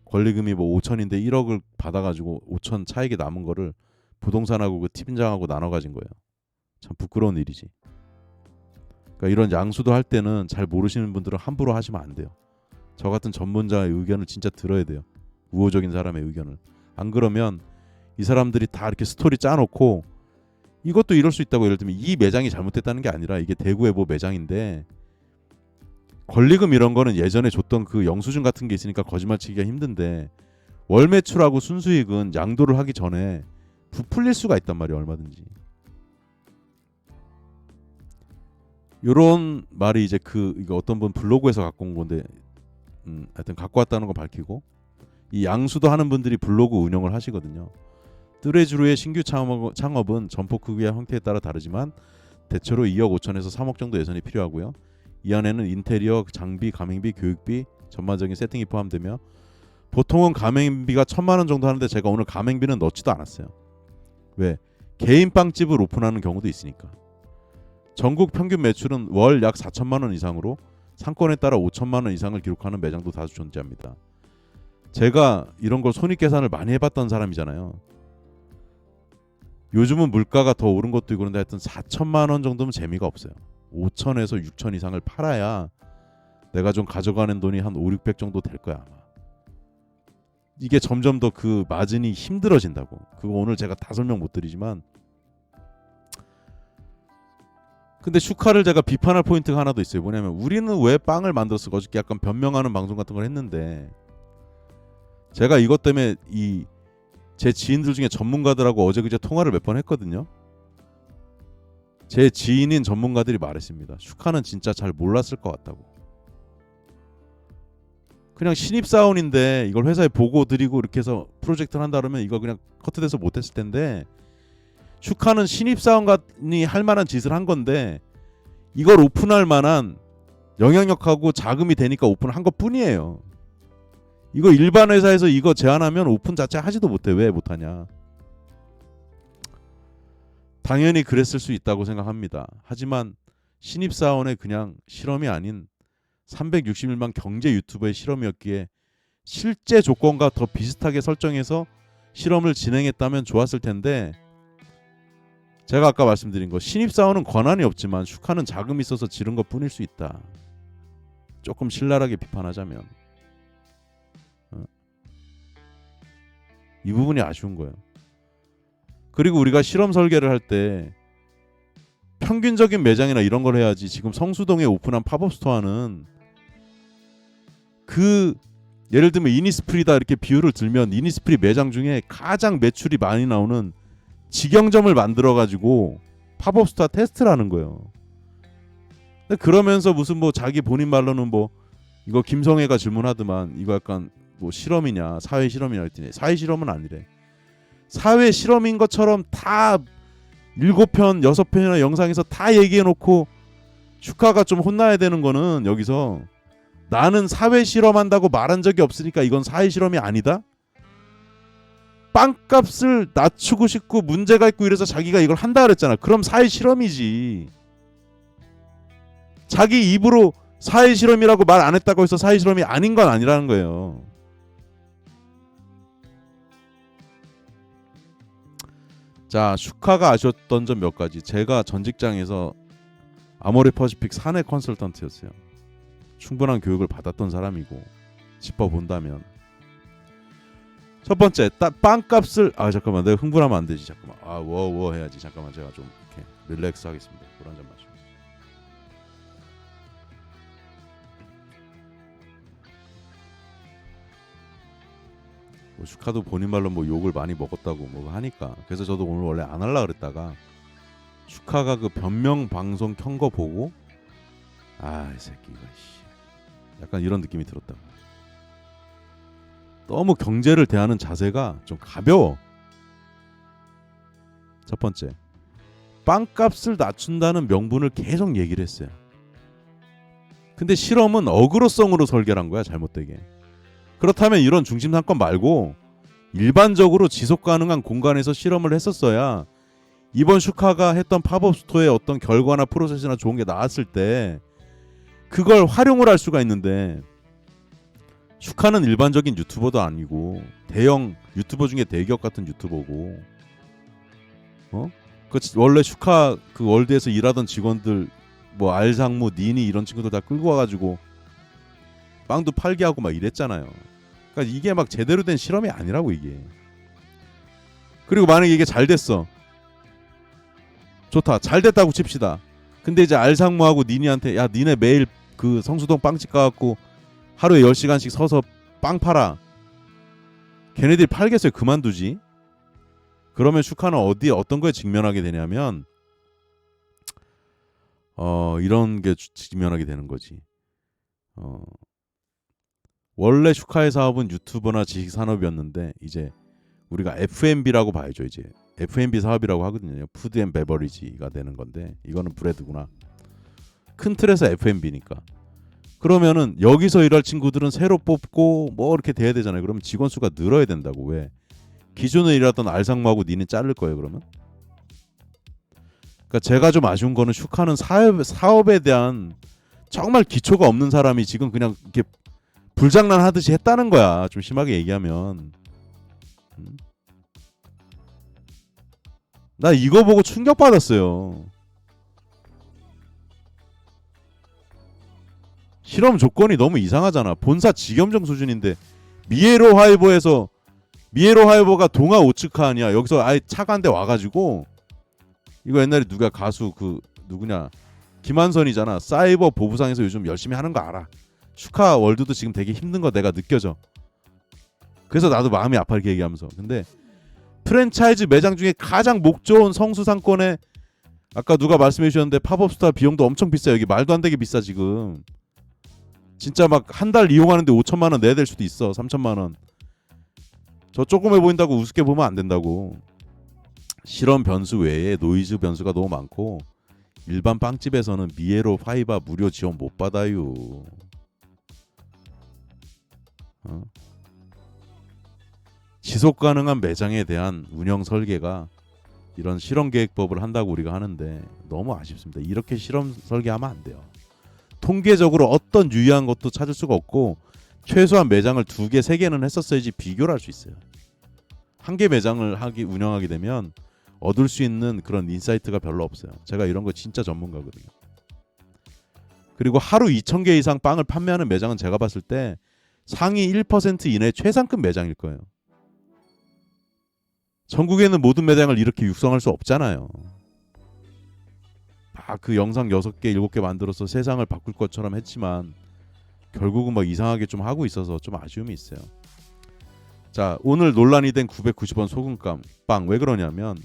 권리금이 뭐 5천인데 1억을 받아가지고 5천 차익이 남은 거를 부동산하고 그 팀장하고 나눠 가진 거예요. 참 부끄러운 일이지. 그러니까 이런 양수도 할 때는 잘 모르시는 분들은 함부로 하시면 안 돼요. 저 같은 전문자의 의견을 진짜 들어야 돼요. 우호적인 사람의 의견을. 안 그러면 이 사람들이 다 이렇게 스토리 짜놓고 이것도 이럴 수 있다고 예를 들면 이 매장이 잘못됐다는 게 아니라 이게 대구의 뭐 매장인데 권리금 이런 거는 예전에 줬던 그 영수증 같은 게 있으니까 거짓말 치기가 힘든데 월 매출하고 순수익은 양도를 하기 전에 부풀릴 수가 있단 말이에요. 얼마든지. 요런 말이 이제 이거 어떤 분 블로그에서 갖고 온 건데 하여튼 갖고 왔다는 거 밝히고 이 양수도 하는 분들이 블로그 운영을 하시거든요. 뜨레주루의 신규 창업은 점포 크기와 형태에 따라 다르지만 대체로 2억 5천에서 3억 정도 예산이 필요하고요. 이 안에는 인테리어, 장비, 가맹비, 교육비, 전반적인 세팅이 포함되며 보통은 가맹비가 1,000만 원 정도 하는데 제가 오늘 가맹비는 넣지도 않았어요. 왜? 개인 빵집을 오픈하는 경우도 있으니까. 전국 평균 매출은 월 약 4천만 원 이상으로 상권에 따라 5천만 원 이상을 기록하는 매장도 다수 존재합니다. 제가 이런 걸 손익계산을 많이 해봤던 사람이잖아요. 요즘은 물가가 더 오른 것도 있고 그런데 하여튼 4천만 원 정도면 재미가 없어요. 5천에서 6천 이상을 팔아야 내가 좀 가져가는 돈이 한 5, 600 정도 될 거야 아마. 이게 점점 더 그 마진이 힘들어진다고. 그거 오늘 제가 다 설명 못 드리지만 근데 슈카를 제가 비판할 포인트가 하나 더 있어요. 뭐냐면 우리는 왜 빵을 만들었어? 어저께 약간 변명하는 방송 같은 걸 했는데 제가 이것 때문에 제 지인들 중에 전문가들하고 어제 그제 통화를 몇 번 했거든요. 제 지인인 전문가들이 말했습니다. 슈카는 진짜 잘 몰랐을 것 같다고. 그냥 신입사원인데 이걸 회사에 보고 드리고 이렇게 해서 프로젝트를 한다 그러면 이거 그냥 커트돼서 못했을 텐데 슈카는 신입사원이 할 만한 짓을 한 건데 이걸 오픈할 만한 영향력하고 자금이 되니까 오픈한 것뿐이에요. 이거 일반 회사에서 이거 제안하면 오픈 자체 하지도 못해. 왜 못하냐. 당연히 그랬을 수 있다고 생각합니다. 하지만 신입사원의 그냥 실험이 아닌 361만 경제 유튜버의 실험이었기에 실제 조건과 더 비슷하게 설정해서 실험을 진행했다면 좋았을 텐데, 제가 아까 말씀드린 거 신입사원은 권한이 없지만 슈카는 자금이 있어서 지른 것 뿐일 수 있다. 조금 신랄하게 비판하자면 이 부분이 아쉬운 거예요. 그리고 우리가 실험 설계를 할 때 평균적인 매장이나 이런 걸 해야지. 지금 성수동에 오픈한 팝업 스토어는 예를 들면 이니스프리다 이렇게 비율을 들면 이니스프리 매장 중에 가장 매출이 많이 나오는 직영점을 만들어 가지고 팝업 스토어 테스트를 하는 거예요. 근데 그러면서 무슨 뭐 자기 본인 말로는 뭐 이거 김성애가 질문하더만 이거 약간 뭐 실험이냐 사회 실험이냐 했더니 사회 실험은 아니래. 사회 실험인 것처럼 다 7편 6편이나 영상에서 다 얘기해놓고 슈카가 좀 혼나야 되는 거는 여기서 나는 사회 실험한다고 말한 적이 없으니까 이건 사회 실험이 아니다. 빵값을 낮추고 싶고 문제가 있고 이래서 자기가 이걸 한다 그랬잖아. 그럼 사회 실험이지. 자기 입으로 사회 실험이라고 말 안 했다고 해서 사회 실험이 아닌 건 아니라는 거예요. 자, 슈카가 아쉬웠던 점 몇 가지. 제가 전 직장에서 아모레 퍼시픽 사내 컨설턴트였어요. 충분한 교육을 받았던 사람이고 짚어본다면 첫 번째 빵값을 잠깐만 내가 흥분하면 안 되지. 잠깐만 워워 해야지. 잠깐만 제가 좀 이렇게 릴렉스 하겠습니다. 물 한 잔 마시고. 뭐 슈카도 본인 말로 뭐 욕을 많이 먹었다고 뭐 하니까 그래서 저도 오늘 원래 안 하려고 그랬다가 슈카가 그 변명 방송 켠 거 보고 이 새끼가 약간 이런 느낌이 들었다. 너무 경제를 대하는 자세가 좀 가벼워. 첫 번째, 빵값을 낮춘다는 명분을 계속 얘기를 했어요. 근데 실험은 어그로성으로 설계를 한 거야. 잘못되게. 그렇다면 이런 중심 상권 말고 일반적으로 지속 가능한 공간에서 실험을 했었어야 이번 슈카가 했던 팝업 스토어의 어떤 결과나 프로세스나 좋은 게 나왔을 때 그걸 활용을 할 수가 있는데, 슈카는 일반적인 유튜버도 아니고 대형 유튜버 중에 대기업 같은 유튜버고 원래 슈카 그 월드에서 일하던 직원들 뭐 알상무, 니니 이런 친구들 다 끌고 와가지고 빵도 팔게 하고 막 이랬잖아요. 그러니까 이게 막 제대로 된 실험이 아니라고 이게. 그리고 만약에 이게 잘 됐어. 좋다. 잘 됐다고 칩시다. 근데 이제 알상무하고 니니한테 야 니네 매일 그 성수동 빵집 가갖고 하루에 10시간씩 서서 빵 팔아. 걔네들이 팔겠어요? 그만두지. 그러면 슈카는 어떤 거에 직면하게 되냐면 이런 게 직면하게 되는 거지. 원래 슈카의 사업은 유튜버나 지식 산업이었는데 이제 우리가 F&B라고 봐야죠. 이제 F&B 사업이라고 하거든요. 푸드 앤 베버리지가 되는 건데 이거는 브레드구나. 큰 틀에서 F&B니까. 그러면은 여기서 일할 친구들은 새로 뽑고 뭐 이렇게 돼야 되잖아요. 그러면 직원 수가 늘어야 된다고. 왜? 기존에 일하던 알상무하고 니는 자를 거예요. 그러면. 그러니까 제가 좀 아쉬운 거는 슈카는 사업에 대한 정말 기초가 없는 사람이 지금 그냥 이렇게 불장난 하듯이 했다는 거야. 좀 심하게 얘기하면. 나 이거 보고 충격받았어요. 실험 조건이 너무 이상하잖아. 본사 직영점 수준인데 미에로 하이버가 동아 오츠카 아니야. 여기서 아예 차가 한 대 와가지고 이거 옛날에 누가 가수 그 누구냐 김한선이잖아. 사이버 보부상에서 요즘 열심히 하는 거 알아. 슈카 월드도 지금 되게 힘든 거 내가 느껴져. 그래서 나도 마음이 아파 이렇게 얘기하면서. 근데 프랜차이즈 매장 중에 가장 목 좋은 성수상권에 아까 누가 말씀해 주셨는데 팝업스타 비용도 엄청 비싸요. 여기 말도 안 되게 비싸 지금. 진짜 막 한 달 이용하는데 5천만 원 내야 될 수도 있어. 3천만 원. 저 조그매 보인다고 우습게 보면 안 된다고. 실험 변수 외에 노이즈 변수가 너무 많고 일반 빵집에서는 미에로 파이바 무료 지원 못 받아요. 지속 가능한 매장에 대한 운영 설계가 이런 실험 계획법을 한다고 우리가 하는데 너무 아쉽습니다. 이렇게 실험 설계하면 안 돼요. 통계적으로 어떤 유의한 것도 찾을 수가 없고 최소한 매장을 2개, 3개는 했었어야지 비교를 할 수 있어요. 한 개 매장을 운영하게 되면 얻을 수 있는 그런 인사이트가 별로 없어요. 제가 이런 거 진짜 전문가거든요. 그리고 하루 2,000개 이상 빵을 판매하는 매장은 제가 봤을 때 상위 1% 이내 최상급 매장일 거예요. 전국에는 모든 매장을 이렇게 육성할 수 없잖아요. 그 영상 6개, 7개 만들어서 세상을 바꿀 것처럼 했지만 결국은 막 이상하게 좀 하고 있어서 좀 아쉬움이 있어요. 자, 오늘 논란이 된 990원 소금빵 왜 그러냐면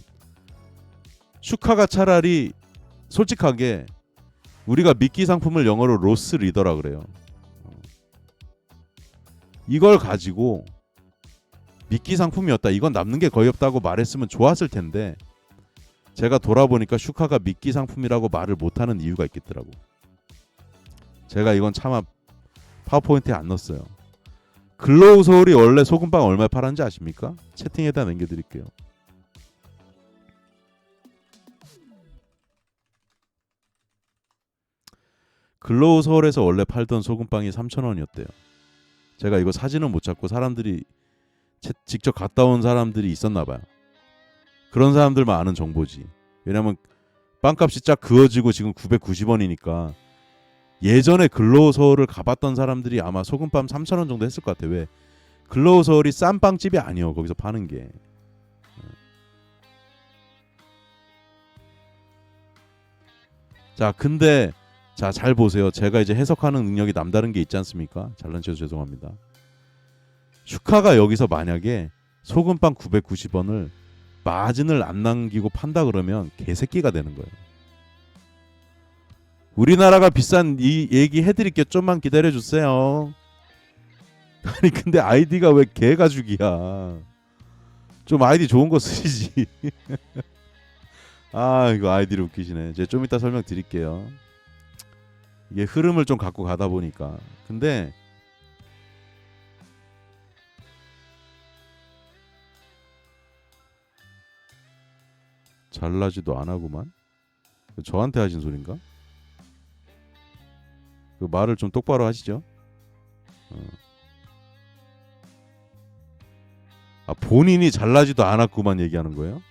슈카가 차라리 솔직하게 우리가 미끼 상품을 영어로 로스 리더라 그래요. 이걸 가지고 미끼 상품이었다, 이건 남는 게 거의 없다고 말했으면 좋았을 텐데 제가 돌아보니까 슈카가 미끼 상품이라고 말을 못하는 이유가 있겠더라고. 제가 이건 차마 파워포인트에 안 넣었어요. 글로우 서울이 원래 소금빵 얼마에 팔았는지 아십니까? 채팅에다 남겨드릴게요. 글로우 서울에서 원래 팔던 소금빵이 3,000원이었대요. 제가 이거 사진은 못 찾고 사람들이 직접 갔다 온 사람들이 있었나 봐요. 그런 사람들만 아는 정보지. 왜냐면 빵값이 쫙 그어지고 지금 990원이니까 예전에 글로우 서울을 가봤던 사람들이 아마 소금빵 3,000원 정도 했을 것 같아. 왜? 글로우 서울이 싼 빵집이 아니요, 거기서 파는 게. 자, 근데 자, 잘 보세요. 제가 이제 해석하는 능력이 남다른 게 있지 않습니까? 잘난 체해서 죄송합니다. 슈카가 여기서 만약에 소금빵 990원을 마진을 안 남기고 판다 그러면 개새끼가 되는 거예요. 우리나라가 비싼 이 얘기 해드릴게요. 좀만 기다려주세요. 아니 근데 아이디가 왜 개가죽이야. 좀 아이디 좋은 거 쓰시지. 아 이거 아이디를 웃기시네. 제가 좀 이따 설명드릴게요. 이게 흐름을 좀 갖고 가다 보니까. 근데 잘나지도 않아구만. 저한테 하신 소린가? 그 말을 좀 똑바로 하시죠. 아 본인이 잘나지도 않았구만 얘기하는 거예요?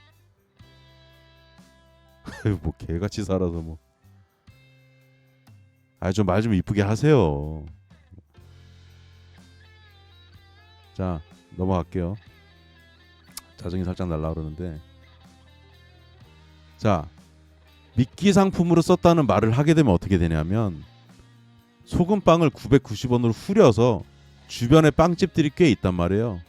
뭐 개같이 살아서 뭐. 아 좀 말 좀 이쁘게 하세요. 자 넘어갈게요. 짜증이 살짝 날라 그러는데. 자 미끼 상품으로 썼다는 말을 하게 되면 어떻게 되냐면 소금빵을 990원으로 후려서 주변에 빵집들이 꽤 있단 말이에요.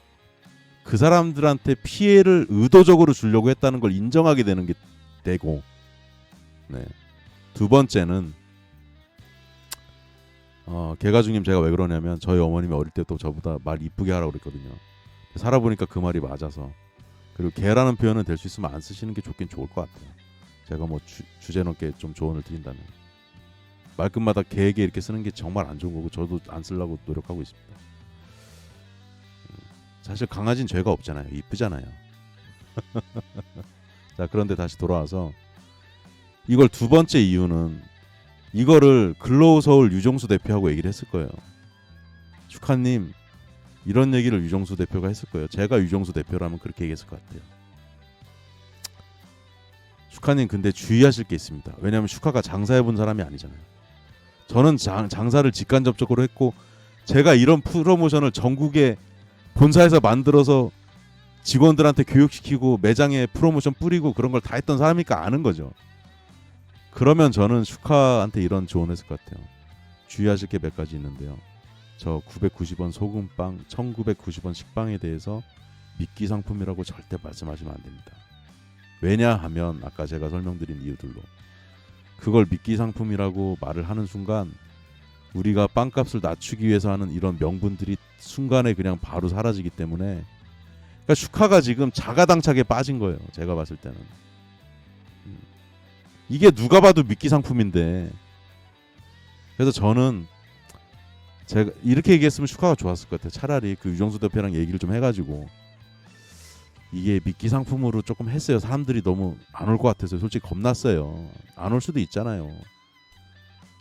그 사람들한테 피해를 의도적으로 주려고 했다는 걸 인정하게 되는 게 되고, 네. 두 번째는 개가중님 제가 왜 그러냐면 저희 어머님이 어릴 때부터 저보다 말 이쁘게 하라고 그랬거든요. 살아보니까 그 말이 맞아서. 그리고 개라는 표현은 될 수 있으면 안 쓰시는 게 좋긴 좋을 것 같아요. 제가 뭐 주제 넘게 좀 조언을 드린다면 말끝마다 개에게 이렇게 쓰는 게 정말 안 좋은 거고 저도 안 쓰려고 노력하고 있습니다. 사실 강아지는 죄가 없잖아요. 이쁘잖아요. 자 그런데 다시 돌아와서 이걸 두 번째 이유는 이거를 글로우 서울 유정수 대표하고 얘기를 했을 거예요. 슈카님 이런 얘기를 유정수 대표가 했을 거예요. 제가 유정수 대표라면 그렇게 얘기했을 것 같아요. 슈카님 근데 주의하실 게 있습니다. 왜냐하면 슈카가 장사해본 사람이 아니잖아요. 저는 장사를 직간접적으로 했고 제가 이런 프로모션을 전국에 본사에서 만들어서 직원들한테 교육시키고 매장에 프로모션 뿌리고 그런 걸 다 했던 사람이니까 아는 거죠. 그러면 저는 슈카한테 이런 조언했을 것 같아요. 주의하실 게 몇 가지 있는데요. 저 990원 소금빵, 1990원 식빵에 대해서 미끼 상품이라고 절대 말씀하시면 안 됩니다. 왜냐하면 아까 제가 설명드린 이유들로 그걸 미끼 상품이라고 말을 하는 순간 우리가 빵값을 낮추기 위해서 하는 이런 명분들이 순간에 그냥 바로 사라지기 때문에 그러니까 슈카가 지금 자가당착에 빠진 거예요. 제가 봤을 때는. 이게 누가 봐도 미끼 상품인데. 그래서 저는 제가 이렇게 얘기했으면 슈카가 좋았을 것 같아요. 차라리 그 유정수 대표랑 얘기를 좀 해가지고 이게 미끼 상품으로 조금 했어요. 사람들이 너무 안 올 것 같아서 솔직히 겁났어요. 안 올 수도 있잖아요.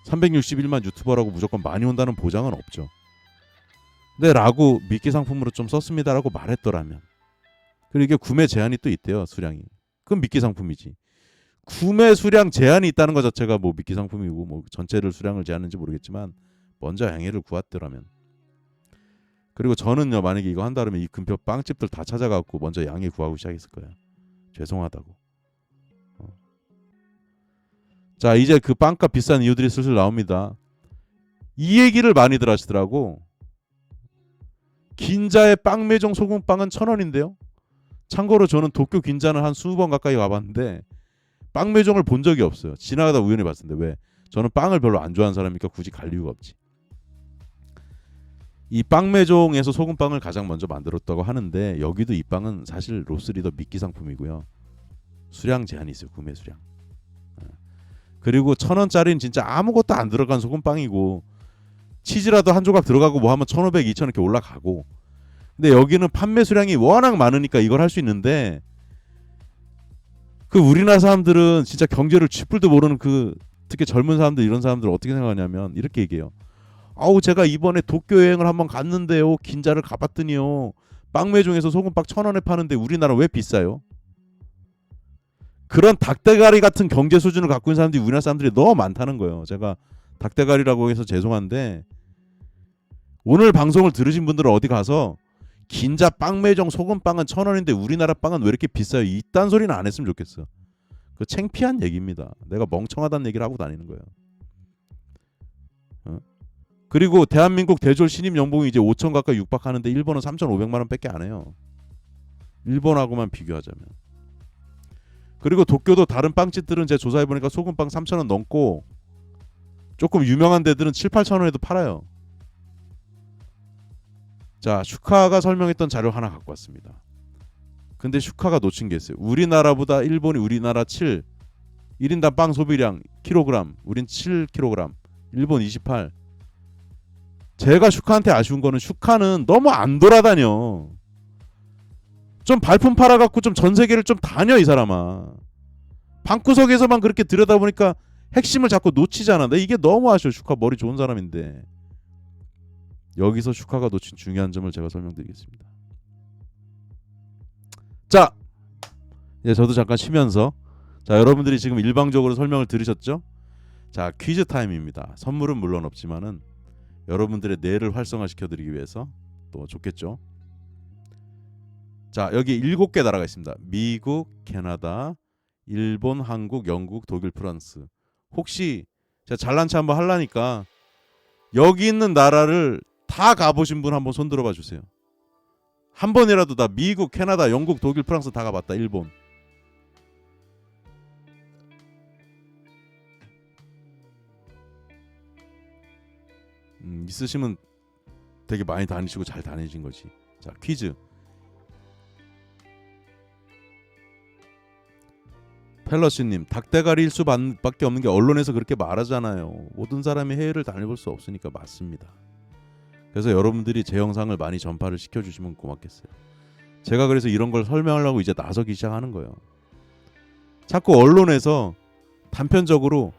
361만 유튜버라고 무조건 많이 온다는 보장은 없죠. 근데 라고 미끼 상품으로 좀 썼습니다라고 말했더라면, 그리고 이게 구매 제한이 또 있대요. 수량이. 그럼 미끼 상품이지. 구매 수량 제한이 있다는 것 자체가 뭐 미끼 상품이고 뭐 전체를 수량을 제한하는지 모르겠지만 먼저 양해를 구했더라면. 그리고 저는요, 만약에 이거 한다 그러면 이 근표 빵집들 다 찾아가고 먼저 양해 구하고 시작했을 거예요. 죄송하다고. 자, 이제 그 빵값 비싼 이유들이 슬슬 나옵니다. 이 얘기를 많이들 하시더라고. 긴자의 빵매종 소금빵은 1,000원인데요. 참고로 저는 도쿄 긴자는 한 20번 가까이 가봤는데 빵매종을 본 적이 없어요. 지나가다 우연히 봤는데 왜? 저는 빵을 별로 안 좋아하는 사람이니까 굳이 갈 이유가 없지. 이 빵매종에서 소금빵을 가장 먼저 만들었다고 하는데 여기도 이 빵은 사실 로스리더 미끼 상품이고요. 수량 제한이 있어요. 구매 수량. 그리고 1,000원짜리는 진짜 아무것도 안 들어간 소금빵이고 치즈라도 한 조각 들어가고 뭐 하면 1,500, 2,000 이렇게 올라가고. 근데 여기는 판매 수량이 워낙 많으니까 이걸 할 수 있는데, 그 우리나라 사람들은 진짜 경제를 쥐뿔도 모르는 그 특히 젊은 사람들, 이런 사람들 어떻게 생각하냐면 이렇게 얘기해요. 아우, 제가 이번에 도쿄 여행을 한번 갔는데요, 긴자를 가봤더니요, 빵매종에서 소금빵 1,000원에 파는데 우리나라 왜 비싸요? 그런 닭대가리 같은 경제 수준을 갖고 있는 사람들이 우리나라 사람들이 너무 많다는 거예요. 제가 닭대가리라고 해서 죄송한데 오늘 방송을 들으신 분들은 어디 가서 긴자 빵매종 소금빵은 1,000원인데 우리나라 빵은 왜 이렇게 비싸요? 이딴 소리는 안 했으면 좋겠어. 그 창피한 얘기입니다. 내가 멍청하다는 얘기를 하고 다니는 거예요. 그리고 대한민국 대졸 신입 연봉이 이제 5천 가까이 육박하는데 일본은 3,500만 원밖에 안 해요. 일본하고만 비교하자면. 그리고 도쿄도 다른 빵집들은 제가 조사해보니까 소금빵 3,000원 넘고 조금 유명한 데들은 7, 8천 원에도 팔아요. 자, 슈카가 설명했던 자료 하나 갖고 왔습니다. 근데 슈카가 놓친 게 있어요. 우리나라보다 일본이 우리나라 7, 1인당 빵 소비량 킬로그램, 우린 7kg, 일본 28. 제가 슈카한테 아쉬운 거는 슈카는 너무 안 돌아다녀. 좀 발품 팔아갖고 좀 전 세계를 좀 다녀, 이 사람아. 방구석에서만 그렇게 들여다보니까 핵심을 자꾸 놓치잖아. 나 이게 너무 아쉬워. 슈카 머리 좋은 사람인데. 여기서 슈카가 놓친 중요한 점을 제가 설명드리겠습니다. 자, 이제 저도 잠깐 쉬면서, 자, 여러분들이 지금 일방적으로 설명을 들으셨죠? 자, 퀴즈 타임입니다. 선물은 물론 없지만은 여러분들의 뇌를 활성화시켜드리기 위해서 또 좋겠죠. 자, 여기 7개 나라가 있습니다. 미국, 캐나다, 일본, 한국, 영국, 독일, 프랑스. 혹시 제가 잘난 체 한번 하려니까 여기 있는 나라를 다 가보신 분 한번 손 들어봐 주세요. 한 번이라도 다 미국, 캐나다, 영국, 독일, 프랑스 다 가봤다. 일본. 있으시면 되게 많이 다니시고 잘 다니신 거지. 자, 퀴즈. 펠러시님, 닭대가리 일수 밖에 없는 게 언론에서 그렇게 말하잖아요. 모든 사람이 해외를 다녀볼 수 없으니까. 맞습니다. 그래서 여러분들이 제 영상을 많이 전파를 시켜주시면 고맙겠어요. 제가 그래서 이런 걸 설명하려고 이제 나서기 시작하는 거예요. 자꾸 언론에서 단편적으로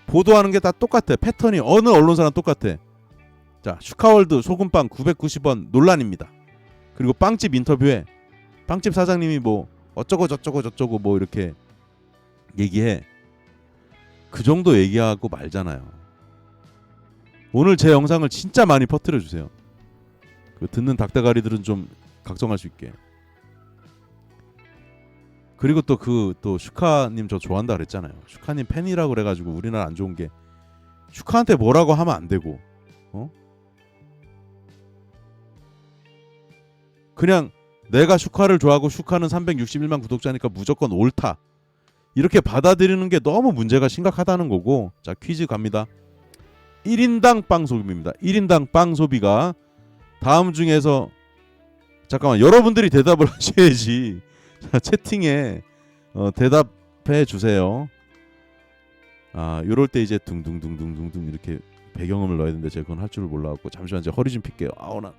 보도하는 게 다 똑같아. 패턴이 어느 언론사랑 똑같아. 자, 슈카월드 소금빵 990원 논란입니다. 그리고 빵집 인터뷰에 빵집 사장님이 뭐 어쩌고 저쩌고 뭐 이렇게 얘기해. 그 정도 얘기하고 말잖아요. 오늘 제 영상을 진짜 많이 퍼뜨려 주세요. 그 듣는 닭대가리들은 좀 각성할 수 있게. 그리고 또 슈카님 저 좋아한다 그랬잖아요. 슈카님 팬이라고 그래가지고 우리나라 안 좋은 게 슈카한테 뭐라고 하면 안 되고, 그냥 내가 슈카를 좋아하고 슈카는 361만 구독자니까 무조건 옳다, 이렇게 받아들이는 게 너무 문제가 심각하다는 거고. 자, 퀴즈 갑니다. 1인당 빵 소비입니다. 1인당 빵 소비가 다음 중에서 잠깐만, 여러분들이 대답을 하셔야지. 자, 채팅에 대답해 주세요. 요럴 때 이제 둥둥둥둥둥둥 이렇게 배경음을 넣어야 되는데 제가 그건 할 줄을 몰라갖고 잠시만 제가 허리 좀 필게요. 나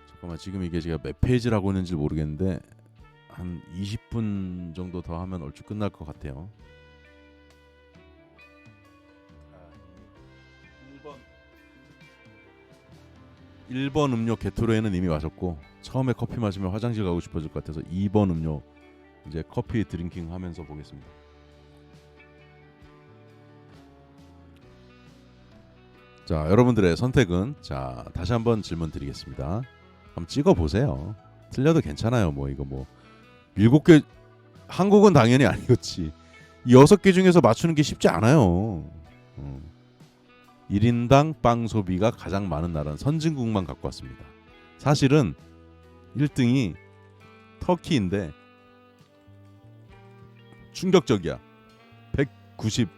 잠깐만, 지금 이게 제가 몇 페이지를 하고 있는지 모르겠는데 한 20분 정도 더 하면 얼추 끝날 것 같아요. 1번 음료 게토레이는 이미 마셨고, 처음에 커피 마시면 화장실 가고 싶어질 것 같아서 2번 음료 이제 커피 드링킹 하면서 보겠습니다. 자, 여러분들의 선택은, 자, 다시 한번 질문 드리겠습니다. 한번 찍어 보세요. 틀려도 괜찮아요. 뭐 이거 뭐 7개, 한국은 당연히 아니겠지. 6개 중에서 맞추는 게 쉽지 않아요. 1인당 빵 소비가 가장 많은 나라는 선진국만 갖고 왔습니다. 사실은 1등이 터키인데 충격적이야. 190.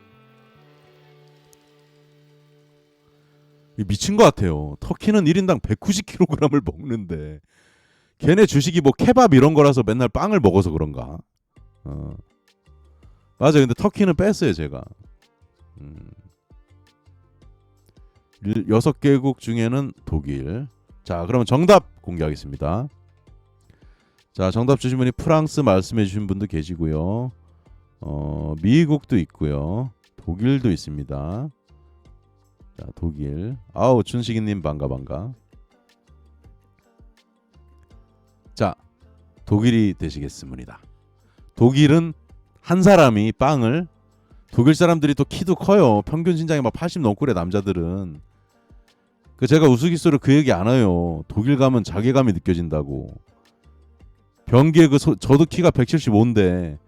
미친 것 같아요. 터키는 1인당 190kg을 먹는데 걔네 주식이 뭐 케밥 이런 거라서 맨날 빵을 먹어서 그런가? 맞아. 근데 터키는 뺐어요 제가. 6개국 중에는 독일. 자, 그러면 정답 공개하겠습니다. 자, 정답 주신 분이 프랑스 말씀해 주신 분도 계시고요. 미국도 있고요. 독일도 있습니다. 자, 독일. 춘식이님 반가. 자, 독일이 되시겠습니다. 독일은 한 사람이 빵을, 독일 사람들이 또 키도 커요. 평균 신장이 막 80 넘고 그래 남자들은. 제가 우스갯소리로 그 얘기 안 해요. 독일 가면 자괴감이 느껴진다고. 변기에 저도 키가 175인데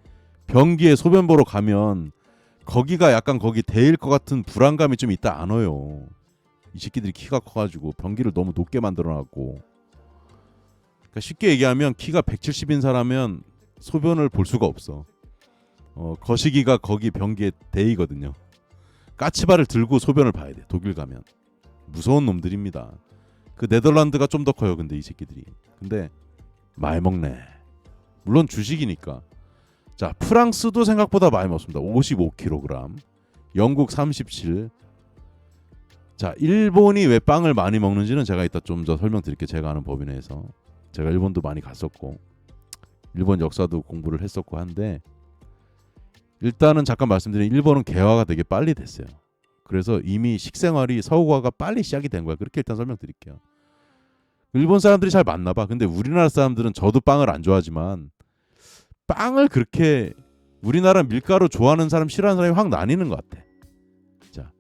변기에 소변 보러 가면 거기가 약간 거기 대일 것 같은 불안감이 좀 있다 안 와요. 이 새끼들이 키가 커가지고 변기를 너무 높게 만들어놨고. 그러니까 쉽게 얘기하면 키가 170인 사람은 소변을 볼 수가 없어. 거시기가 거기 변기에 대이거든요. 까치발을 들고 소변을 봐야 돼. 독일 가면. 무서운 놈들입니다. 그 네덜란드가 좀 더 커요. 근데 이 새끼들이. 근데 많이 먹네. 물론 주식이니까. 자, 프랑스도 생각보다 많이 먹습니다. 55kg. 영국 37. 자, 일본이 왜 빵을 많이 먹는지는 제가 이따 좀 더 설명드릴게요. 제가 아는 법인 내에서. 제가 일본도 많이 갔었고 일본 역사도 공부를 했었고 한데, 일단은 잠깐 말씀드린 일본은 개화가 되게 빨리 됐어요. 그래서 이미 식생활이 서구화가 빨리 시작이 된 거야. 그렇게 일단 설명드릴게요. 일본 사람들이 잘 맞나 봐. 근데 우리나라 사람들은, 저도 빵을 안 좋아하지만 빵을 그렇게, 우리나라 밀가루 좋아하는 사람 싫어하는 사람이 확 나뉘는 것 같아. 자,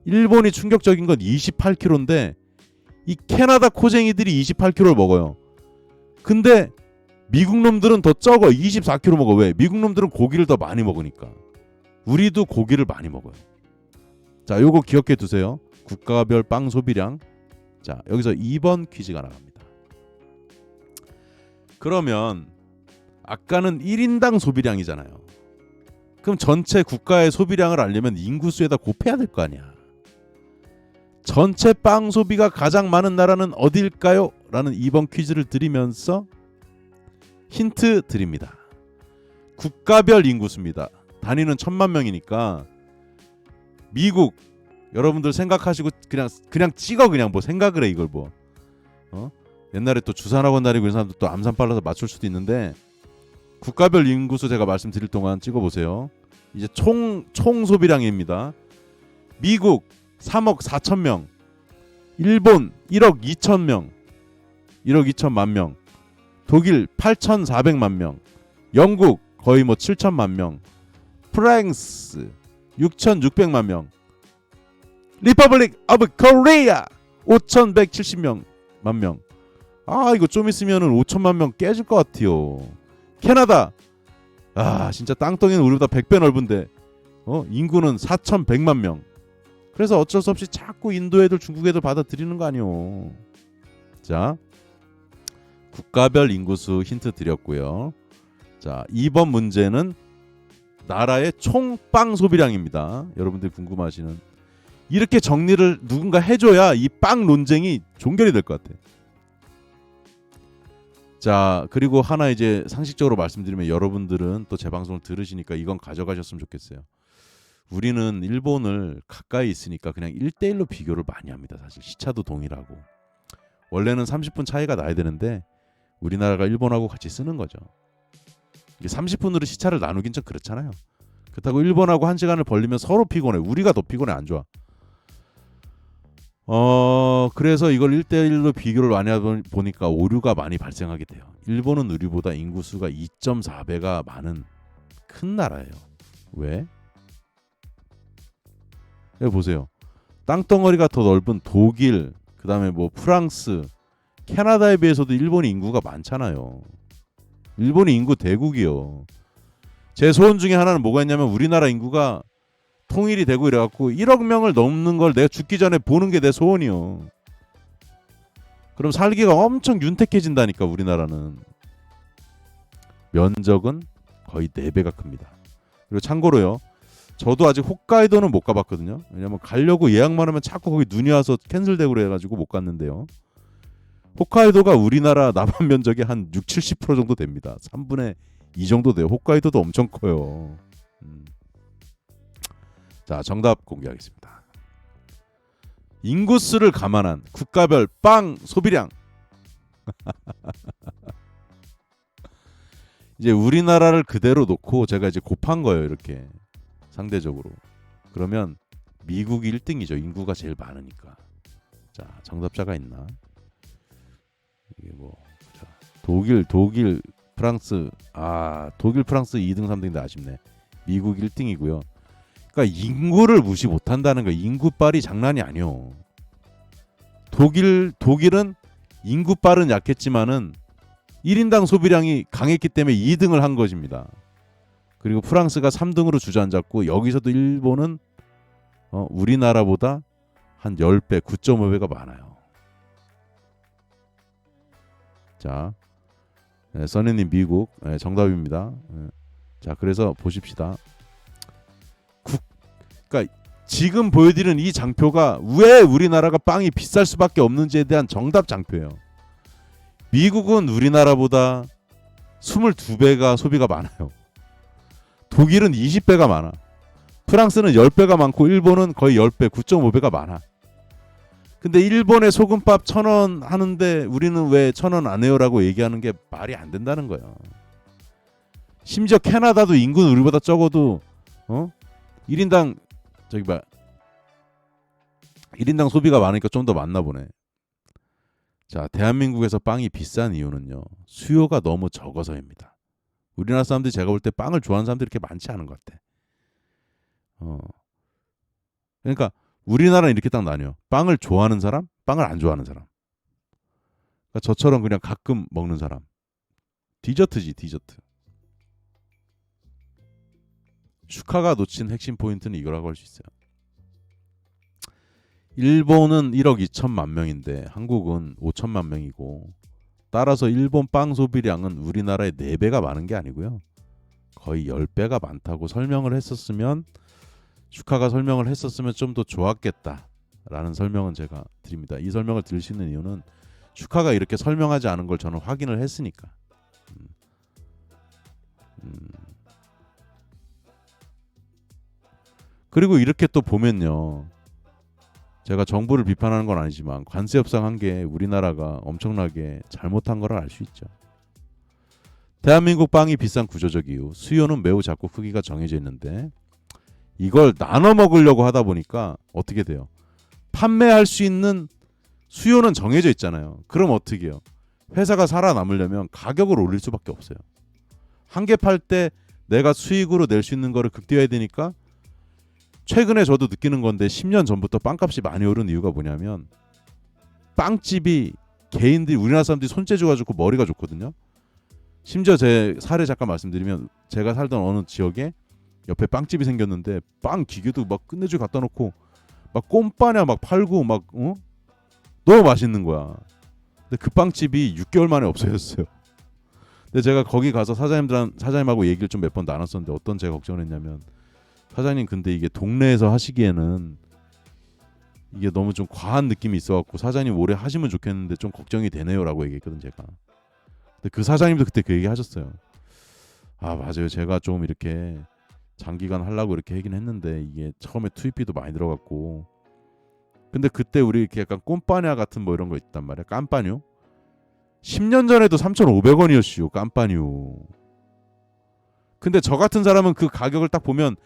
일본이 충격적인 건 28kg인데 이 캐나다 코쟁이들이 28kg를 먹어요. 근데 미국 놈들은 더 적어. 24kg 먹어. 왜? 미국 놈들은 고기를 더 많이 먹으니까. 우리도 고기를 많이 먹어요. 자, 요거 기억해 두세요. 국가별 빵 소비량. 자, 여기서 2번 퀴즈가 나갑니다. 그러면 아까는 1인당 소비량이잖아요. 그럼 전체 국가의 소비량을 알려면 인구수에다 곱해야 될 거 아니야. 전체 빵 소비가 가장 많은 나라는 어디일까요? 라는 2번 퀴즈를 드리면서 힌트 드립니다. 국가별 인구수입니다. 단위는 1000만 명이니까 미국, 여러분들 생각하시고 그냥 찍어. 그냥 뭐 생각을 해. 이걸 뭐 옛날에 또 주산학원 다니고 이런 사람들 또 암산 빨라서 맞출 수도 있는데, 국가별 인구수 제가 말씀드릴 동안 찍어보세요. 이제 총 소비량입니다. 미국 3억 4천 명, 일본 1억 2천 명, 1억 2천만 명, 독일 8,400만 명, 영국 거의 뭐 7천만 명, 프랑스 6,600만 명, 리퍼블릭 오브 코리아 5,170만 명. 이거 좀 있으면은 5천만 명 깨질 것 같아요. 캐나다, 진짜 땅덩이는 우리보다 100배 넓은데 인구는 4,100만 명. 그래서 어쩔 수 없이 자꾸 인도 애들, 중국 애들 받아들이는 거 아니요. 자, 국가별 인구수 힌트 드렸고요. 자, 2번 문제는 나라의 총 빵 소비량입니다. 여러분들이 궁금하시는 이렇게 정리를 누군가 해줘야 이 빵 논쟁이 종결이 될 것 같아. 자, 그리고 하나 이제 상식적으로 말씀드리면 여러분들은 또 제 방송을 들으시니까 이건 가져가셨으면 좋겠어요. 우리는 일본을 가까이 있으니까 그냥 1대1로 비교를 많이 합니다. 사실 시차도 동일하고. 원래는 30분 차이가 나야 되는데 우리나라가 일본하고 같이 쓰는 거죠. 이게 30분으로 시차를 나누긴 좀 그렇잖아요. 그렇다고 일본하고 1시간을 벌리면 서로 피곤해. 우리가 더 피곤해. 안 좋아. 그래서 이걸 1대1로 비교를 많이 하다 보니까 오류가 많이 발생하게 돼요. 일본은 우리보다 인구수가 2.4배가 많은 큰 나라예요. 왜? 여기 보세요. 땅덩어리가 더 넓은 독일, 그 다음에 뭐 프랑스, 캐나다에 비해서도 일본이 인구가 많잖아요. 일본이 인구 대국이요. 제 소원 중에 하나는 뭐가 있냐면 우리나라 인구가 통일이 되고 이래갖고 1억 명을 넘는 걸 내가 죽기 전에 보는 게 내 소원이요. 그럼 살기가 엄청 윤택해진다니까. 우리나라는 면적은 거의 4배가 큽니다. 그리고 참고로요, 저도 아직 홋카이도는 못 가봤거든요. 왜냐면 가려고 예약만 하면 자꾸 거기 눈이 와서 캔슬되고 그래가지고 못 갔는데요. 홋카이도가 우리나라 남한 면적의 한 60-70% 정도 됩니다. 3분의 2 정도 돼요. 홋카이도도 엄청 커요. 자, 정답 공개하겠습니다. 인구수를 감안한 국가별 빵 소비량. 이제 우리나라를 그대로 놓고 제가 이제 곱한 거예요. 이렇게 상대적으로. 그러면 미국이 1등이죠. 인구가 제일 많으니까. 자, 정답자가 있나? 이게 뭐 자, 독일, 프랑스. 독일, 프랑스 2등, 3등인데 아쉽네. 미국 1등이고요. 그러니까 인구를 무시 못한다는 거. 인구빨이 장난이 아니요. 독일은 인구빨은 약했지만은 1인당 소비량이 강했기 때문에 2등을 한 것입니다. 그리고 프랑스가 3등으로 주저앉았고, 여기서도 일본은 우리나라보다 한 10배, 9.5배가 많아요. 자, 써니님 미국, 정답입니다. 자, 그래서 보십시다. 그러니까 지금 보여드리는 이 장표가 왜 우리나라가 빵이 비쌀 수밖에 없는지에 대한 정답 장표예요. 미국은 우리나라보다 22배가 소비가 많아요. 독일은 20배가 많아. 프랑스는 10배가 많고 일본은 거의 10배, 9.5배가 많아. 근데 일본의 소금밥 1,000원 하는데 우리는 왜 1,000원 안 해요라고 얘기하는 게 말이 안 된다는 거예요. 심지어 캐나다도 인구는 우리보다 적어도 1인당 1인당 소비가 많으니까 좀 더 많나 보네. 자, 대한민국에서 빵이 비싼 이유는요, 수요가 너무 적어서입니다. 우리나라 사람들이 제가 볼 때 빵을 좋아하는 사람들이 그렇게 많지 않은 것 같아. 그러니까 우리나라는 이렇게 딱 나뉘어. 빵을 좋아하는 사람, 빵을 안 좋아하는 사람. 그러니까 저처럼 그냥 가끔 먹는 사람. 디저트지, 디저트. 슈카가 놓친 핵심 포인트는 이거라고 할 수 있어요. 일본은 1억 2천만 명인데 한국은 5천만 명이고, 따라서 일본 빵 소비량은 우리나라의 4배가 많은 게 아니고요, 거의 10배가 많다고 설명을 했었으면, 슈카가 설명을 했었으면 좀 더 좋았겠다라는 설명은 제가 드립니다. 이 설명을 드릴 수 있는 이유는 슈카가 이렇게 설명하지 않은 걸 저는 확인을 했으니까. 그리고 이렇게 또 보면요, 제가 정부를 비판하는 건 아니지만 관세 협상한 게 우리나라가 엄청나게 잘못한 걸 알 수 있죠. 대한민국 빵이 비싼 구조적 이유, 수요는 매우 작고 크기가 정해져 있는데 이걸 나눠 먹으려고 하다 보니까 어떻게 돼요? 판매할 수 있는 수요는 정해져 있잖아요. 그럼 어떻게 해요? 회사가 살아남으려면 가격을 올릴 수밖에 없어요. 한 개 팔 때 내가 수익으로 낼 수 있는 거를 극대화해야 되니까, 최근에 저도 느끼는 건데 10년 전부터 빵값이 많이 오른 이유가 뭐냐면, 빵집이 개인들이, 우리나라 사람들이 손재주 가지고 머리가 좋거든요. 심지어 제 사례 잠깐 말씀드리면, 제가 살던 어느 지역에 옆에 빵집이 생겼는데 빵 기계도 막 끝내주게 갖다 놓고 막 꼼빠냐 막 팔고 막 너무 맛있는 거야. 근데 그 빵집이 6개월 만에 없어졌어요. 근데 제가 거기 가서 사장님하고 얘기를 좀 몇 번 나눴었는데, 어떤 제가 걱정을 했냐면, 사장님 근데 이게 동네에서 하시기에는 이게 너무 좀 과한 느낌이 있어갖고 사장님 오래 하시면 좋겠는데 좀 걱정이 되네요라고 얘기했거든 제가. 근데 그 사장님도 그때 그 얘기 하셨어요. 아 맞아요. 제가 좀 이렇게 장기간 하려고 이렇게 하긴 했는데 이게 처음에 투입비도 많이 들어갔고 근데 그때 우리 이렇게 약간 꼼빠냐 같은 뭐 이런 거 있단 말이야. 깜빠뉴 10년 전에도 3,500원이었슈 깜빠뉴. 근데 저 같은 사람은 그 가격을 딱 보면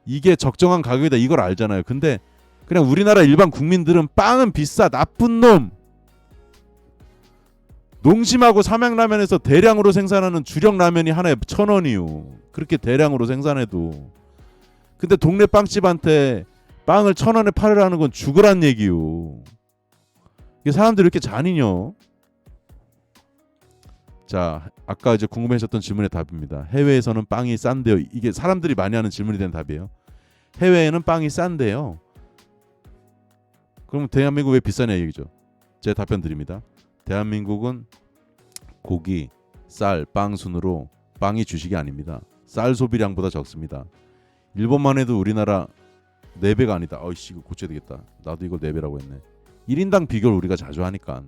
이게 적정한 가격이다 이걸 알잖아요. 근데 그냥 우리나라 일반 국민들은 빵은 비싸 나쁜 놈. 농심하고 삼양라면에서 대량으로 생산하는 주력 라면이 하나에 1,000원이요. 그렇게 대량으로 생산해도. 근데 동네 빵집한테 빵을 1,000원에 팔으라는 건 죽으란 얘기요. 이게 사람들이 이렇게 잔인해요. 자, 아까 이제 궁금해하셨던 질문의 답입니다. 해외에서는 빵이 싼데요. 이게 사람들이 많이 하는 질문이 된 답이에요. 해외에는 빵이 싼데요. 그럼 대한민국 왜 비싸냐 얘기죠. 제 답변 드립니다. 대한민국은 고기, 쌀, 빵 순으로 빵이 주식이 아닙니다. 쌀 소비량보다 적습니다. 일본만 해도 우리나라 4배가 아니다. 어이씨 이거 고쳐야 되겠다. 나도 이걸 4배라고 했네. 1인당 비교를 우리가 자주 하니까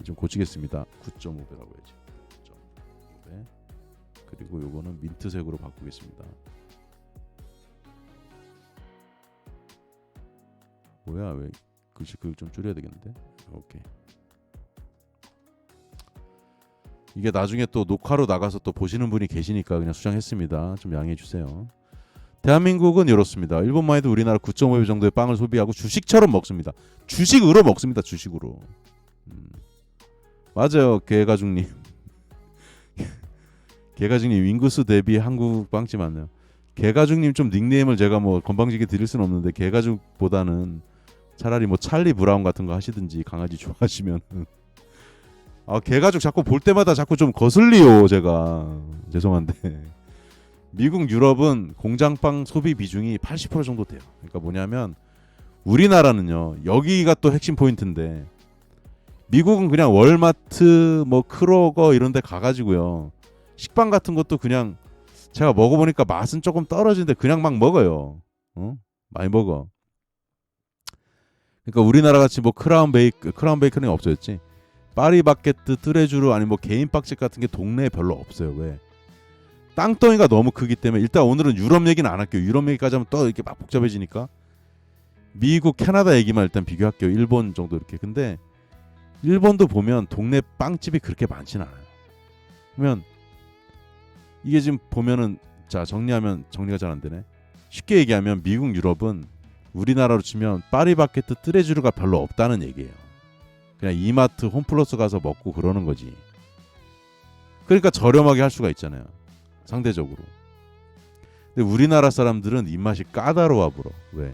좀 고치겠습니다. 9.5배라고 해야지. 9.5배. 그리고 요거는 민트색으로 바꾸겠습니다. 뭐야 왜 글씨 좀 줄여야 되겠는데. 오케이. 이게 나중에 또 녹화로 나가서 또 보시는 분이 계시니까 그냥 수정했습니다. 좀 양해해 주세요. 대한민국은 이렇습니다. 일본만 해도 우리나라 9.5배 정도의 빵을 소비하고 주식처럼 먹습니다. 주식으로 먹습니다. 주식으로. 맞아요. 개가죽님. 개가죽님 인구수 대비 한국 빵집 맞네요. 개가죽님 좀 닉네임을 제가 뭐 건방지게 드릴 수는 없는데 개가죽보다는 차라리 뭐 찰리 브라운 같은 거 하시든지 강아지 좋아하시면 아 개가죽 자꾸 볼 때마다 자꾸 좀 거슬리요 제가 죄송한데 미국 유럽은 공장빵 소비 비중이 80% 정도 돼요. 그러니까 뭐냐면 우리나라는요 여기가 또 핵심 포인트인데 미국은 그냥 월마트 뭐 크로거 이런 데 가가지고요 식빵 같은 것도 그냥 제가 먹어보니까 맛은 조금 떨어지는데 그냥 막 먹어요. 많이 먹어. 그러니까 우리나라 같이 뭐 크라운 베이커는 없어졌지. 파리바게뜨, 뚜레쥬르 아니 뭐 개인 빵집 같은 게 동네에 별로 없어요. 왜? 땅덩이가 너무 크기 때문에 일단 오늘은 유럽 얘기는 안 할게요. 유럽 얘기까지 하면 또 이렇게 막 복잡해지니까 미국, 캐나다 얘기만 일단 비교할게요. 일본 정도 이렇게. 근데 일본도 보면 동네 빵집이 그렇게 많지는 않아요. 그러면 이게 지금 보면은 자 정리하면 정리가 잘 안 되네. 쉽게 얘기하면 미국, 유럽은 우리나라로 치면 파리바게뜨, 뚜레쥬르가 별로 없다는 얘기예요. 그냥 이마트, 홈플러스 가서 먹고 그러는 거지. 그러니까 저렴하게 할 수가 있잖아요. 상대적으로. 근데 우리나라 사람들은 입맛이 까다로워 불어. 왜?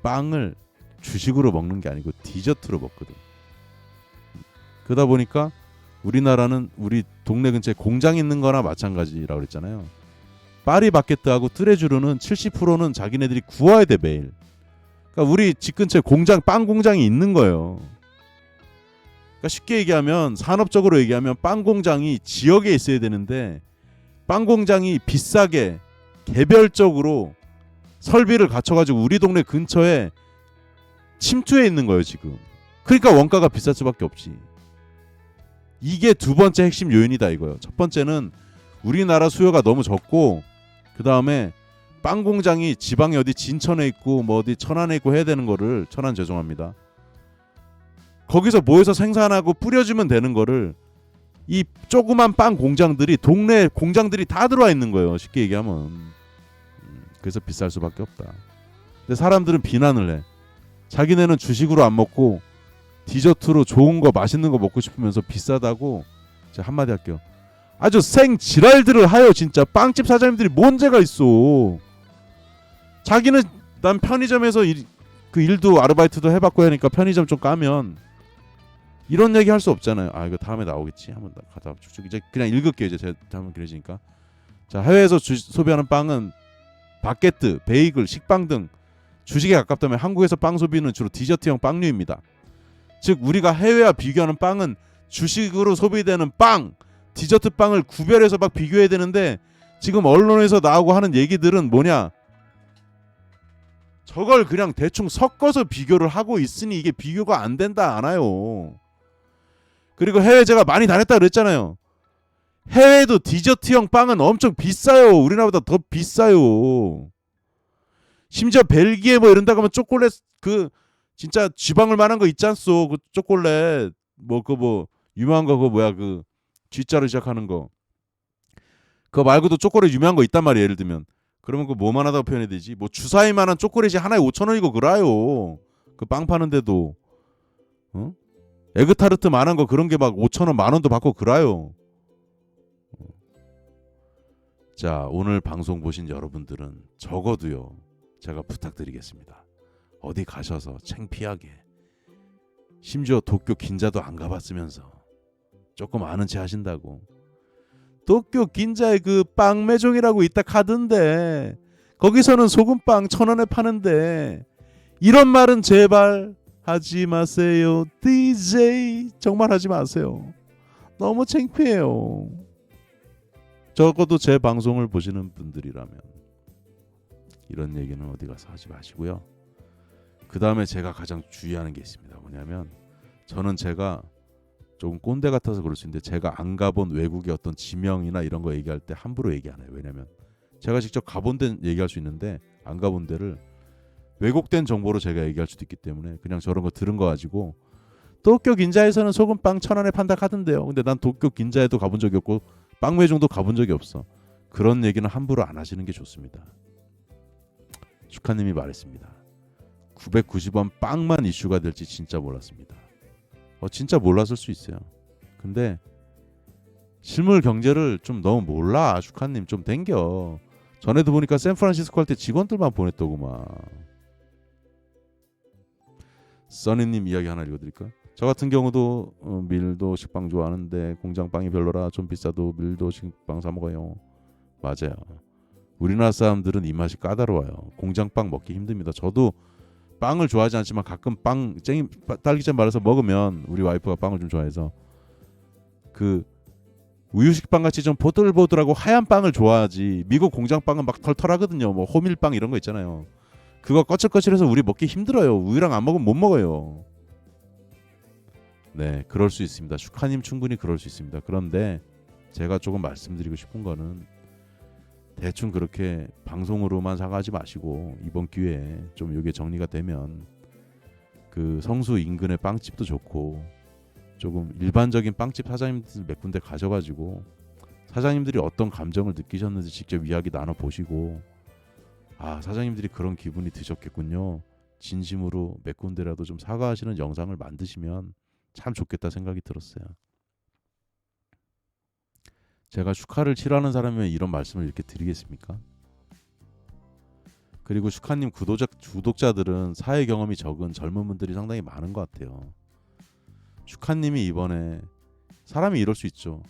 빵을 주식으로 먹는 게 아니고 디저트로 먹거든. 그러다 보니까 우리나라는 우리 동네 근처에 공장 있는 거나 마찬가지라고 그랬잖아요. 파리바게뜨하고 뚜레쥬르는 70%는 자기네들이 구워야 돼 매일. 그러니까 우리 집 근처에 빵 공장이 있는 거예요. 그러니까 쉽게 얘기하면 산업적으로 얘기하면 빵 공장이 지역에 있어야 되는데 빵 공장이 비싸게 개별적으로 설비를 갖춰가지고 우리 동네 근처에 침투해 있는 거예요 지금. 그러니까 원가가 비쌀 수밖에 없지. 이게 두 번째 핵심 요인이다 이거예요. 첫 번째는 우리나라 수요가 너무 적고 그 다음에 빵 공장이 지방에 어디 진천에 있고 뭐 어디 천안에 있고 해야 되는 거를 천안 죄송합니다. 거기서 모여서 생산하고 뿌려주면 되는 거를 이 조그만 빵 공장들이 동네 공장들이 다 들어와 있는 거예요. 쉽게 얘기하면. 그래서 비쌀 수밖에 없다. 근데 사람들은 비난을 해. 자기네는 주식으로 안 먹고 디저트로 좋은 거 맛있는 거 먹고 싶으면서 비싸다고. 제가 한마디 할게요. 아주 생 지랄들을 하여 진짜. 빵집 사장님들이 뭔 죄가 있어. 자기는 난 편의점에서 그 일도 아르바이트도 해봤고 하니까 편의점 좀 까면 이런 얘기 할 수 없잖아요. 아 이거 다음에 나오겠지. 한번 가다 쭉쭉 이제 그냥 읽을게요. 이제 제가 한번 그려지니까. 자 해외에서 소비하는 빵은 바게트, 베이글, 식빵 등 주식에 가깝다면 한국에서 빵 소비는 주로 디저트형 빵류입니다. 즉 우리가 해외와 비교하는 빵은 주식으로 소비되는 빵, 디저트 빵을 구별해서 막 비교해야 되는데 지금 언론에서 나오고 하는 얘기들은 뭐냐? 저걸 그냥 대충 섞어서 비교를 하고 있으니 이게 비교가 안 된다 않아요. 그리고 해외 제가 많이 다녔다 그랬잖아요. 해외도 디저트형 빵은 엄청 비싸요. 우리나라보다 더 비싸요. 심지어 벨기에 뭐 이런다 가면 초콜릿 그 진짜 쥐방울 만한 거 있지 않소? 그 초콜릿 뭐 그 뭐 유명한 거 그거 뭐야 그 G자로 시작하는 거. 그거 말고도 초콜릿 유명한 거 있단 말이에요. 예를 들면 그러면 그 뭐만 하다고 표현해야 되지? 뭐 주사위만한 초콜릿이 하나에 5,000원이고 그래요. 그 빵 파는데도 어? 에그타르트 만한 거 그런 게 막 5,000원 만원도 받고 그래요. 자, 오늘 방송 보신 여러분들은 적어도요. 제가 부탁드리겠습니다. 어디 가셔서 창피하게 심지어 도쿄 긴자도 안 가봤으면서 조금 아는 체 하신다고 도쿄 긴자에 그 빵매종이라고 있다 카던데 거기서는 소금빵 1,000원에 파는데 이런 말은 제발 하지 마세요. DJ 정말 하지 마세요. 너무 창피해요. 적어도 제 방송을 보시는 분들이라면 이런 얘기는 어디 가서 하지 마시고요. 그 다음에 제가 가장 주의하는 게 있습니다. 뭐냐면 저는 제가 조금 꼰대 같아서 그럴 수 있는데 제가 안 가본 외국의 어떤 지명이나 이런 거 얘기할 때 함부로 얘기 안 해요. 왜냐면 제가 직접 가본 데는 얘기할 수 있는데 안 가본 데를 왜곡된 정보로 제가 얘기할 수도 있기 때문에 그냥 저런 거 들은 거 가지고 도쿄 긴자에서는 소금빵 1,000원에 판다 하던데요. 근데 난 도쿄 긴자에도 가본 적이 없고 빵매종도 가본 적이 없어. 그런 얘기는 함부로 안 하시는 게 좋습니다. 슈카님이 말했습니다. 990원 빵만 이슈가 될지 진짜 몰랐습니다. 진짜 몰랐을 수 있어요. 근데 실물 경제를 좀 너무 몰라. 슈카님 좀 댕겨. 전에도 보니까 샌프란시스코 할 때 직원들만 보냈더구만. 써니님 이야기 하나 읽어드릴까? 저 같은 경우도 밀도 식빵 좋아하는데 공장빵이 별로라 좀 비싸도 밀도 식빵 사 먹어요. 맞아요. 우리나라 사람들은 이 맛이 까다로워요. 공장빵 먹기 힘듭니다. 저도 빵을 좋아하지 않지만 가끔 빵 딸기잼 말아서 먹으면 우리 와이프가 빵을 좀 좋아해서 그 우유식빵 같이 좀 보들보들하고 하얀 빵을 좋아하지. 미국 공장빵은 막 털털하거든요. 뭐 호밀빵 이런 거 있잖아요. 그거 거칠거칠해서 우리 먹기 힘들어요. 우유랑 안 먹으면 못 먹어요. 네, 그럴 수 있습니다. 슈카님 충분히 그럴 수 있습니다. 그런데 제가 조금 말씀드리고 싶은 거는 대충 그렇게 방송으로만 사과하지 마시고 이번 기회에 좀 이게 정리가 되면 그 성수 인근의 빵집도 좋고 조금 일반적인 빵집 사장님들 몇 군데 가셔가지고 사장님들이 어떤 감정을 느끼셨는지 직접 이야기 나눠보시고 아 사장님들이 그런 기분이 드셨겠군요. 진심으로 몇 군데라도 좀 사과하시는 영상을 만드시면 참 좋겠다 생각이 들었어요. 제가 슈카를 싫어하는 사람이면 이런 말씀을 이렇게 드리겠습니까? 그리고 슈카님 구독자들은 사회 경험이 적은 젊은 분들이 상당히 많은 것 같아요. 슈카님이 이번에 사람이 이럴 수 있죠.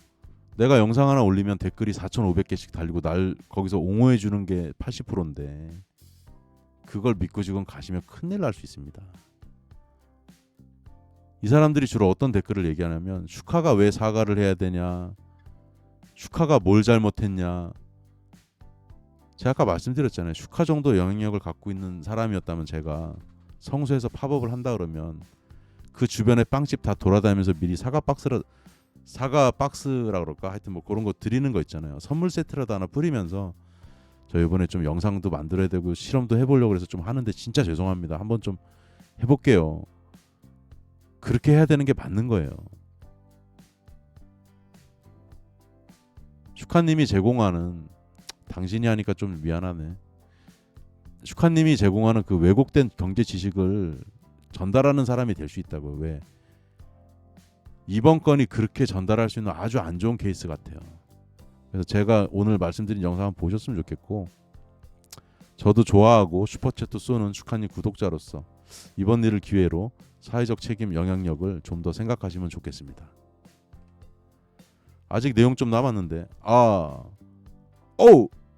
내가 영상 하나 올리면 댓글이 4,500개씩 달리고 날 거기서 옹호해 주는 게 80%인데 그걸 믿고 지금 가시면 큰일 날 수 있습니다. 이 사람들이 주로 어떤 댓글을 얘기하냐면 슈카가 왜 사과를 해야 되냐, 슈카가 뭘 잘못했냐. 제가 아까 말씀드렸잖아요. 슈카 정도 영향력을 갖고 있는 사람이었다면 제가 성수에서 팝업을 한다 그러면 그 주변에 빵집 다 돌아다니면서 미리 사과 박스라 그럴까? 하여튼 뭐 그런 거 드리는 거 있잖아요. 선물 세트라도 하나 뿌리면서 저 이번에 좀 영상도 만들어야 되고 실험도 해보려고 해서 좀 하는데 진짜 죄송합니다. 한번 좀 해볼게요. 그렇게 해야 되는 게 맞는 거예요. 슈카님이 제공하는 당신이 하니까 좀 미안하네. 슈카님이 제공하는 그 왜곡된 경제 지식을 전달하는 사람이 될 수 있다고요. 왜? 이번 건이 그렇게 전달할 수 있는 아주 안 좋은 케이스 같아요. 그래서 제가 오늘 말씀드린 영상 보셨으면 좋겠고 저도 좋아하고 슈퍼챗도 쏘는 슈카님 구독자로서 이번 일을 기회로 사회적 책임 영향력을 좀 더 생각하시면 좋겠습니다. 아직 내용 좀 남았는데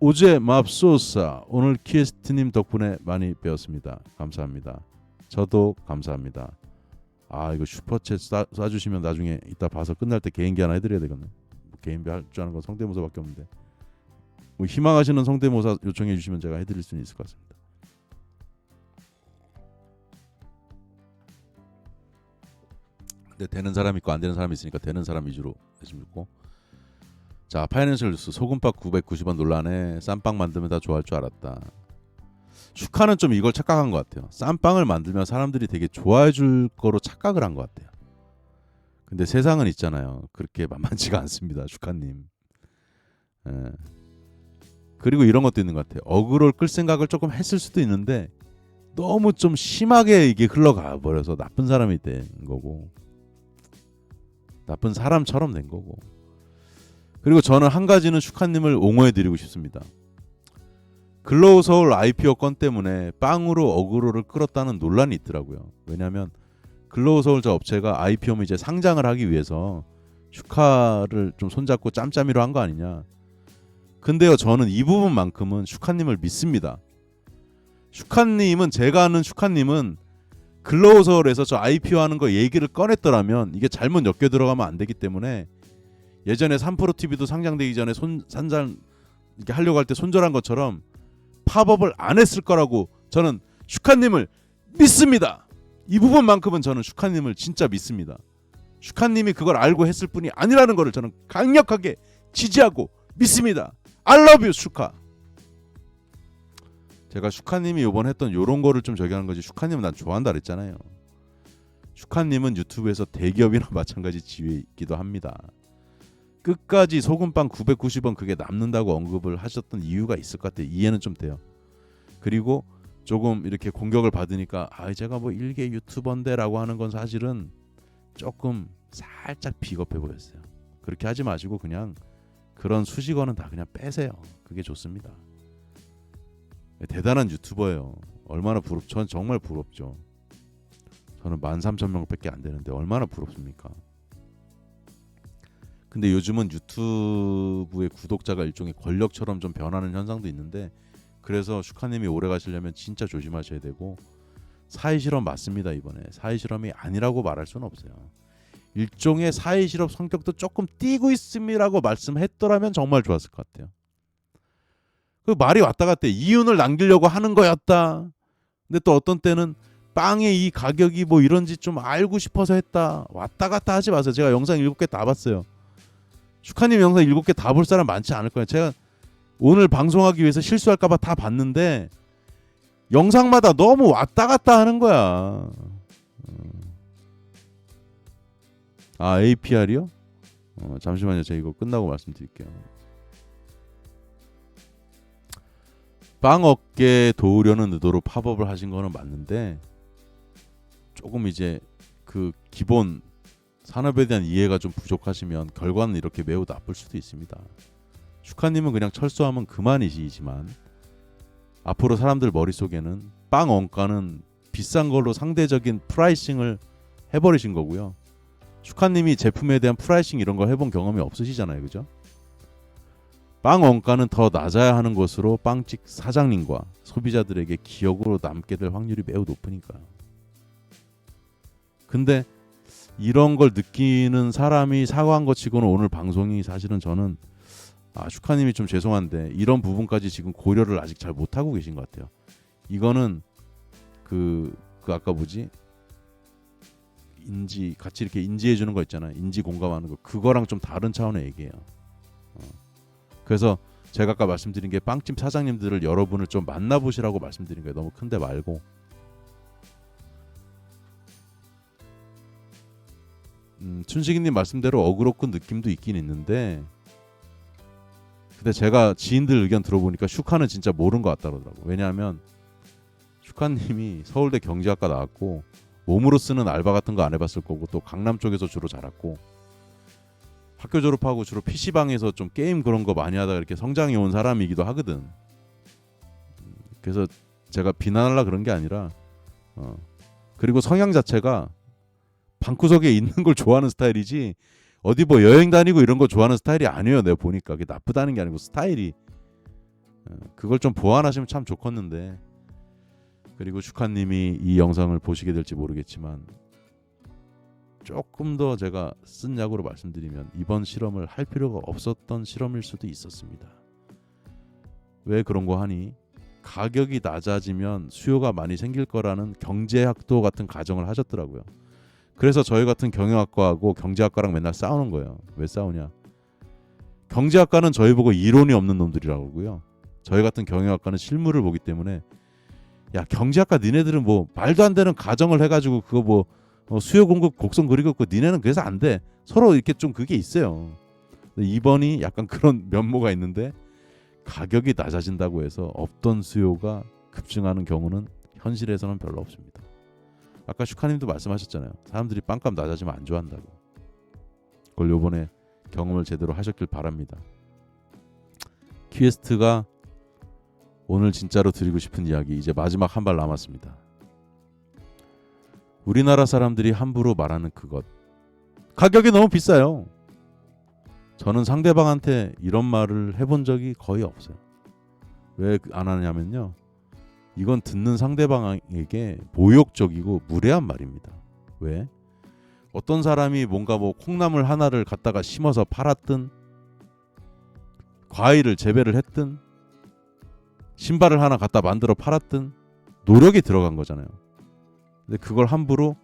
오제 맙소사 오늘 키에스트님 덕분에 많이 배웠습니다. 감사합니다. 저도 감사합니다. 이거 슈퍼챗 쏴주시면 나중에 이따 봐서 끝날 때 개인기 하나 해드려야 되겠네. 개인기 할 줄 아는 건 성대모사밖에 없는데 뭐 희망하시는 성대모사 요청해 주시면 제가 해드릴 수는 있을 것 같습니다. 근데 되는 사람이 있고 안 되는 사람이 있으니까 되는 사람 위주로 해주면 좋고. 자, 파이낸셜 뉴스 소금빵 990원 논란에 쌈빵 만들면 다 좋아할 줄 알았다. 슈카는 좀 이걸 착각한 것 같아요. 쌈빵을 만들면 사람들이 되게 좋아해 줄 거로 착각을 한 것 같아요. 근데 세상은 있잖아요. 그렇게 만만치가 않습니다. 슈카님. 예. 그리고 이런 것도 있는 것 같아요. 어그로를 끌 생각을 조금 했을 수도 있는데 너무 좀 심하게 이게 흘러가 버려서 나쁜 사람이 된 거고, 나쁜 사람처럼 된 거고. 그리고 저는 한 가지는 슈카님을 옹호해드리고 싶습니다. 글로우 서울 IPO 건 때문에 빵으로 어그로를 끌었다는 논란이 있더라고요. 왜냐하면 글로우 서울 저 업체가 IPO면 이제 상장을 하기 위해서 슈카를 좀 손잡고 짬짬이로 한 거 아니냐. 근데요, 저는 이 부분만큼은 슈카님을 믿습니다. 슈카님은, 제가 아는 슈카님은 글로우 서울에서 저 IPO 하는 거 얘기를 꺼냈더라면 이게 잘못 엮여 들어가면 안 되기 때문에 예전에 3프로TV도 상장되기 전에 산장 이렇게 하려고 할 때 손절한 것처럼 팝업을 안 했을 거라고 저는 슈카님을 믿습니다. 이 부분만큼은 저는 슈카님을 진짜 믿습니다. 슈카님이 그걸 알고 했을 뿐이 아니라는 것을 저는 강력하게 지지하고 믿습니다. I love you 슈카. 제가 슈카님이 요번 했던 요런 거를 좀 저기 하는 거지, 슈카님은 난 좋아한다 그랬잖아요. 슈카님은 유튜브에서 대기업이나 마찬가지 지위이기도 합니다. 끝까지 소금빵 990원 그게 남는다고 언급을 하셨던 이유가 있을 것 같아요. 이해는 좀 돼요. 그리고 조금 이렇게 공격을 받으니까 제가 뭐 일개 유튜버인데 라고 하는 건 사실은 조금 살짝 비겁해 보였어요. 그렇게 하지 마시고 그냥 그런 수식어는 다 그냥 빼세요. 그게 좋습니다. 대단한 유튜버예요. 얼마나 전 정말 부럽죠. 저는 13,000명밖에 안 되는데 얼마나 부럽습니까? 근데 요즘은 유튜브의 구독자가 일종의 권력처럼 좀 변하는 현상도 있는데, 그래서 슈카님이 오래 가시려면 진짜 조심하셔야 되고, 사회 실험 맞습니다. 이번에 사회 실험이 아니라고 말할 수는 없어요. 일종의 사회 실험 성격도 조금 띄고 있음이라고 말씀했더라면 정말 좋았을 것 같아요. 그 말이 왔다 갔다 이윤을 남기려고 하는 거였다. 근데 또 어떤 때는 빵의 이 가격이 뭐 이런지 좀 알고 싶어서 했다. 왔다 갔다 하지 마세요. 제가 영상 7개 다 봤어요. 슈카님 영상 7개 다 볼 사람 많지 않을 거예요. 제가 오늘 방송하기 위해서 실수할까 봐 다 봤는데 영상마다 너무 왔다 갔다 하는 거야. APR이요? 잠시만요. 제가 이거 끝나고 말씀드릴게요. 빵 업계 도우려는 의도로 팝업을 하신 거는 맞는데, 조금 이제 그 기본 산업에 대한 이해가 좀 부족하시면 결과는 이렇게 매우 나쁠 수도 있습니다. 슈카님은 그냥 철수하면 그만이시지만 앞으로 사람들 머릿속에는 빵 원가는 비싼 걸로 상대적인 프라이싱을 해버리신 거고요. 슈카님이 제품에 대한 프라이싱 이런 거 해본 경험이 없으시잖아요. 그죠? 빵 원가는 더 낮아야 하는 것으로 빵집 사장님과 소비자들에게 기억으로 남게 될 확률이 매우 높으니까요. 근데 이런 걸 느끼는 사람이 사과한 것 치고는 오늘 방송이 사실은 저는 슈카님이 좀 죄송한데 이런 부분까지 지금 고려를 아직 잘 못하고 계신 것 같아요. 이거는 그 아까 뭐지? 같이 이렇게 인지해 주는 거 있잖아요. 인지 공감하는 거. 그거랑 좀 다른 차원의 얘기예요. 그래서 제가 아까 말씀드린 게 빵집 사장님들을 여러분을 좀 만나보시라고 말씀드린 거예요. 너무 큰데 말고. 춘식이님 말씀대로 어그로꾼 느낌도 있긴 있는데, 근데 제가 지인들 의견 들어보니까 슈카는 진짜 모르는 것 같다 그러더라고. 왜냐하면 슈카님이 서울대 경제학과 나왔고 몸으로 쓰는 알바 같은 거 안 해봤을 거고, 또 강남 쪽에서 주로 자랐고, 학교 졸업하고 주로 PC방에서 좀 게임 그런 거 많이 하다가 이렇게 성장해 온 사람이기도 하거든. 그래서 제가 비난하려 그런 게 아니라 그리고 성향 자체가 방구석에 있는 걸 좋아하는 스타일이지 어디 뭐 여행 다니고 이런 거 좋아하는 스타일이 아니에요. 내가 보니까 그게 나쁘다는 게 아니고 스타일이, 그걸 좀 보완하시면 참 좋겠는데. 그리고 슈카님이 이 영상을 보시게 될지 모르겠지만 조금 더 제가 쓴 약으로 말씀드리면 이번 실험을 할 필요가 없었던 실험일 수도 있었습니다. 왜 그런 거 하니? 가격이 낮아지면 수요가 많이 생길 거라는 경제학도 같은 가정을 하셨더라고요. 그래서 저희 같은 경영학과하고 경제학과랑 맨날 싸우는 거예요. 왜 싸우냐? 경제학과는 저희 보고 이론이 없는 놈들이라고 그러고요. 저희 같은 경영학과는 실물을 보기 때문에 야 경제학과 니네들은 뭐 말도 안 되는 가정을 해가지고 그거 뭐 수요 공급 곡선 그리고 있고 니네는 그래서 안 돼. 서로 이렇게 좀 그게 있어요. 2번이 약간 그런 면모가 있는데 가격이 낮아진다고 해서 없던 수요가 급증하는 경우는 현실에서는 별로 없습니다. 아까 슈카님도 말씀하셨잖아요. 사람들이 빵값 낮아지면 안 좋아한다고. 그걸 요번에 경험을 제대로 하셨길 바랍니다. 퀴에스트가 오늘 진짜로 드리고 싶은 이야기 이제 마지막 한 발 남았습니다. 우리나라 사람들이 함부로 말하는 그것 가격이 너무 비싸요. 저는 상대방한테 이런 말을 해본 적이 거의 없어요. 왜 안 하냐면요. 이건 듣는 상대방에게 모욕적이고 무례한 말입니다. 왜? 어떤 사람이 뭔가 뭐 콩나물 하나를 갖다가 심어서 팔았든 과일을 재배를 했든 신발을 하나 갖다 만들어 팔았든 노력이 들어간 거잖아요. 근데 그걸 함부로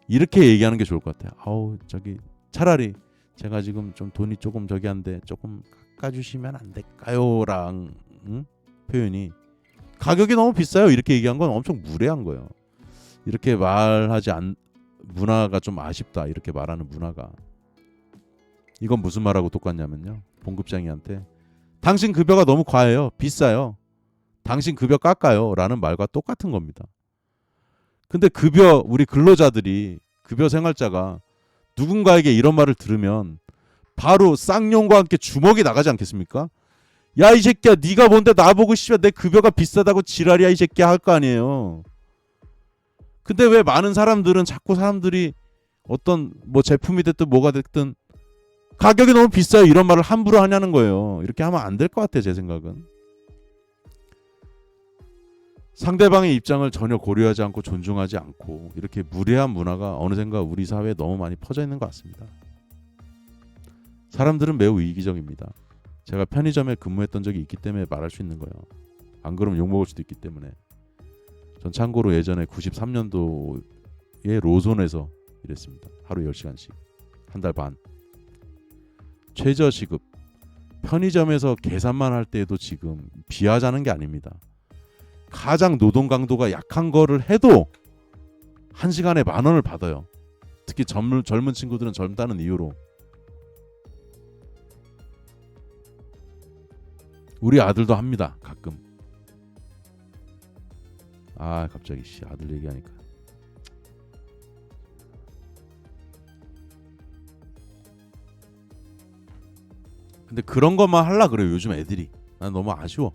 이렇게 얘기하는 게 좋을 것 같아요. 아우 저기 차라리 제가 지금 좀 돈이 조금 저기 한데 조금 깎아주시면 안 될까요?랑 표현이 가격이 너무 비싸요. 이렇게 얘기한 건 엄청 무례한 거예요. 이렇게 말하지 문화가 좀 아쉽다. 이렇게 말하는 문화가. 이건 무슨 말하고 똑같냐면요. 봉급쟁이한테 당신 급여가 너무 과해요. 비싸요. 당신 급여 깎아요. 라는 말과 똑같은 겁니다. 근데 우리 근로자들이 급여 생활자가 누군가에게 이런 말을 들으면 바로 쌍용과 함께 주먹이 나가지 않겠습니까? 야 이 새끼야 네가 뭔데 나보고 씨발 내 급여가 비싸다고 지랄이야 이 새끼야 할 거 아니에요. 근데 왜 많은 사람들은 자꾸 사람들이 어떤 뭐 제품이 됐든 뭐가 됐든 가격이 너무 비싸요 이런 말을 함부로 하냐는 거예요. 이렇게 하면 안 될 것 같아요. 제 생각은. 상대방의 입장을 전혀 고려하지 않고 존중하지 않고 이렇게 무례한 문화가 어느샌가 우리 사회에 너무 많이 퍼져 있는 것 같습니다. 사람들은 매우 이기적입니다. 제가 편의점에 근무했던 적이 있기 때문에 말할 수 있는 거예요. 안 그러면 욕먹을 수도 있기 때문에. 전 참고로 예전에 93년도에 로손에서 일했습니다. 하루 10시간씩. 한 달 반. 최저시급. 편의점에서 계산만 할 때에도 지금 비하자는 게 아닙니다. 가장 노동 강도가 약한 거를 해도 1시간에 10,000원을 받아요. 특히 젊은 친구들은 젊다는 이유로. 우리 아들도 합니다. 가끔. 아 갑자기 아들 얘기하니까. 근데 그런 것만 하려 그래요. 요즘 애들이. 난 너무 아쉬워.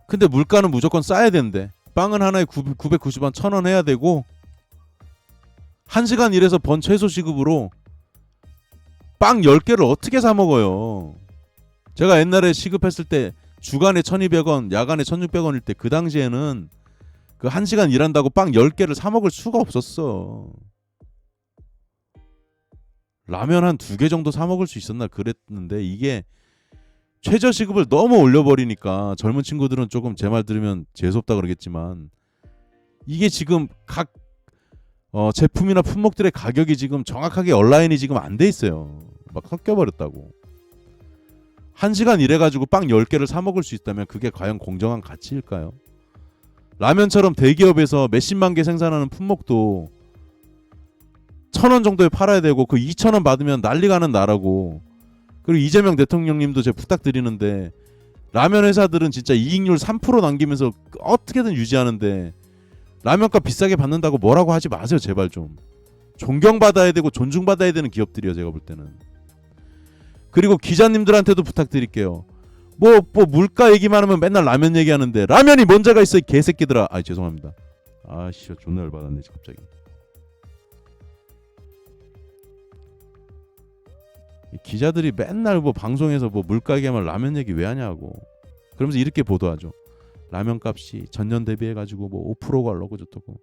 근데 물가는 무조건 싸야 되는데 빵은 하나에 990원 1,000원 해야 되고 1시간 일해서 번 최소 시급으로 빵 10개를 어떻게 사 먹어요. 제가 옛날에 시급했을 때 주간에 1,200원 야간에 1,600원일 때 그 당시에는 그 1시간 일한다고 빵 10개를 사 먹을 수가 없었어. 라면 한 2개 정도 사 먹을 수 있었나 그랬는데 이게 최저시급을 너무 올려버리니까 젊은 친구들은 조금 제 말 들으면 재수없다 그러겠지만 이게 지금 각 제품이나 품목들의 가격이 지금 정확하게 온라인이 지금 안 돼 있어요. 막 섞여버렸다고. 1시간 일해가지고 빵 10개를 사 먹을 수 있다면 그게 과연 공정한 가치일까요? 라면처럼 대기업에서 몇십만 개 생산하는 품목도 1,000원 정도에 팔아야 되고 그 2,000원 받으면 난리가는 나라고. 그리고 이재명 대통령님도 제가 부탁드리는데 라면 회사들은 진짜 이익률 3% 남기면서 어떻게든 유지하는데 라면값 비싸게 받는다고 뭐라고 하지 마세요. 제발 좀. 존경받아야 되고 존중받아야 되는 기업들이요. 제가 볼 때는. 그리고 기자님들한테도 부탁드릴게요. 뭐 물가 얘기만 하면 맨날 라면 얘기하는데 라면이 뭔자가 있어 이 개새끼들아. 아 죄송합니다. 아씨 존나 열받았네 갑자기. 기자들이 맨날 뭐 방송에서 뭐 물가 얘기하면 라면 얘기 왜 하냐고. 그러면서 이렇게 보도하죠. 라면 값이 전년 대비해가지고 뭐 5%가 올라고 좋다고.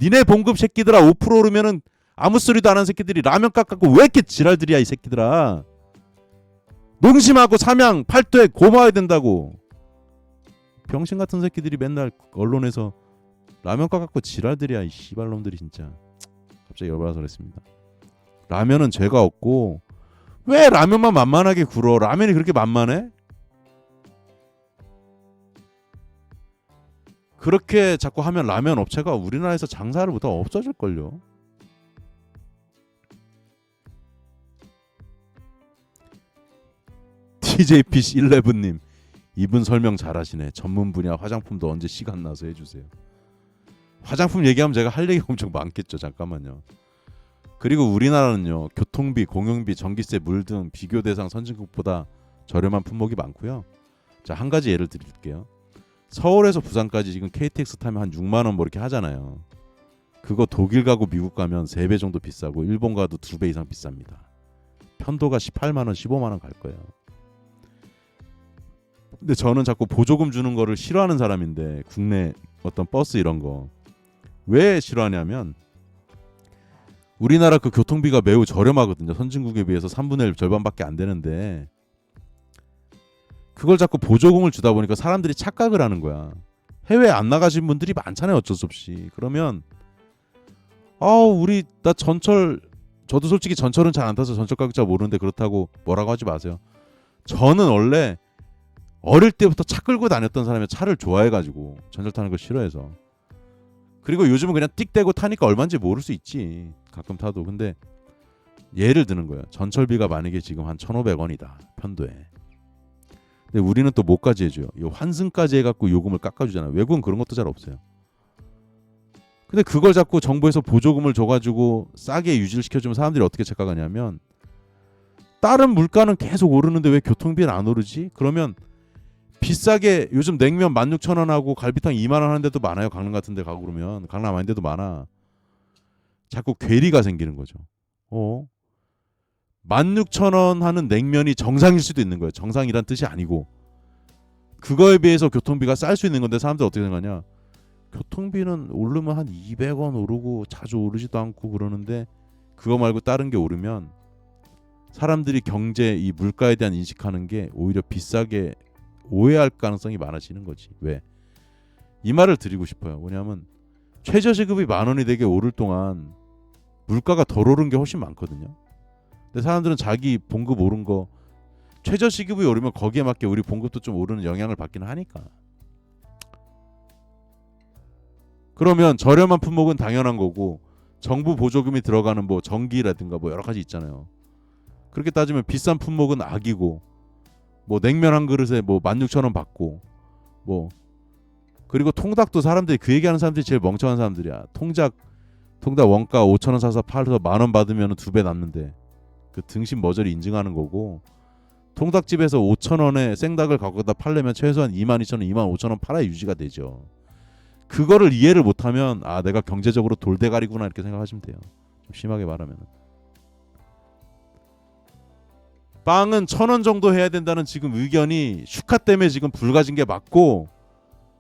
니네 봉급 새끼들아 5% 오르면은 아무 소리도 안 하는 새끼들이 라면 값 갖고 왜 이렇게 지랄들이야 이 새끼들아. 농심하고 삼양 팔도에 고마워야 된다고. 병신 같은 새끼들이 맨날 언론에서 라면값 갖고 지랄들이야 이 씨발놈들이 진짜. 갑자기 열받아서 그랬습니다. 라면은 죄가 없고 왜 라면만 만만하게 굴어? 라면이 그렇게 만만해? 그렇게 자꾸 하면 라면 업체가 우리나라에서 장사를 못하고 없어질걸요. TJP11님 이분 설명 잘하시네. 전문 분야 화장품도 언제 시간 나서 해주세요. 화장품 얘기하면 제가 할 얘기가 엄청 많겠죠. 잠깐만요. 그리고 우리나라는요. 교통비, 공용비, 전기세, 물 등 비교 대상 선진국보다 저렴한 품목이 많고요. 자, 한 가지 예를 드릴게요. 서울에서 부산까지 지금 KTX 타면 한 6만 원 뭐 이렇게 하잖아요. 그거 독일 가고 미국 가면 3배 정도 비싸고 일본 가도 2배 이상 비쌉니다. 편도가 18만 원, 15만 원 갈 거예요. 근데 저는 자꾸 보조금 주는 거를 싫어하는 사람인데 국내 어떤 버스 이런 거 왜 싫어하냐면 우리나라 그 교통비가 매우 저렴하거든요. 선진국에 비해서 3분의 1 절반밖에 안 되는데 그걸 자꾸 보조금을 주다 보니까 사람들이 착각을 하는 거야. 해외 안 나가신 분들이 많잖아요. 어쩔 수 없이. 그러면 우리 나 전철 저도 솔직히 전철은 잘 안 타서 전철 가격 잘 모르는데 그렇다고 뭐라고 하지 마세요. 저는 원래 어릴 때부터 차 끌고 다녔던 사람이 차를 좋아해가지고 전철 타는 거 싫어해서. 그리고 요즘은 그냥 띡 대고 타니까 얼마인지 모를 수 있지. 가끔 타도. 근데 예를 드는 거예요. 전철비가 만약에 지금 한 1,500원이다. 편도에. 근데 우리는 또 뭐까지 해줘요? 이 환승까지 해갖고 요금을 깎아주잖아요. 외국은 그런 것도 잘 없어요. 근데 그걸 자꾸 정부에서 보조금을 줘가지고 싸게 유지를 시켜주면 사람들이 어떻게 착각하냐면 다른 물가는 계속 오르는데 왜 교통비는 안 오르지? 그러면 비싸게 요즘 냉면 16,000원하고 갈비탕 2만 원 하는 데도 많아요. 강남 같은 데 가고 그러면. 강남 아닌 데도 많아. 자꾸 괴리가 생기는 거죠. 16,000원 하는 냉면이 정상일 수도 있는 거예요. 정상이란 뜻이 아니고 그거에 비해서 교통비가 쌀 수 있는 건데 사람들 어떻게 생각하냐. 교통비는 오르면 한 200원 오르고 자주 오르지도 않고 그러는데 그거 말고 다른 게 오르면 사람들이 경제 이 물가에 대한 인식하는 게 오히려 비싸게 오해할 가능성이 많아지는 거지. 왜? 이 말을 드리고 싶어요. 뭐냐면 최저시급이 10,000원이 되게 오를 동안 물가가 덜 오른 게 훨씬 많거든요. 근데 사람들은 자기 봉급 오른 거 최저시급이 오르면 거기에 맞게 우리 봉급도 좀 오르는 영향을 받기는 하니까. 그러면 저렴한 품목은 당연한 거고 정부 보조금이 들어가는 뭐 전기라든가 뭐 여러 가지 있잖아요. 그렇게 따지면 비싼 품목은 악이고 뭐 냉면 한 그릇에 뭐 16,000원 받고 뭐 그리고 통닭도 사람들이 그 얘기하는 사람들이 제일 멍청한 사람들이야. 통닭 원가 5,000원 사서 팔아서 10,000원 받으면 2배 남는데 그 등신 머저리 인증하는 거고 통닭집에서 5,000원에 생닭을 갖고다 팔려면 최소한 22,000원, 25,000원 팔아야 유지가 되죠. 그거를 이해를 못하면 내가 경제적으로 돌대가리구나 이렇게 생각하시면 돼요. 좀 심하게 말하면. 빵은 1,000원 정도 해야 된다는 지금 의견이 슈카 때문에 지금 불가진 게 맞고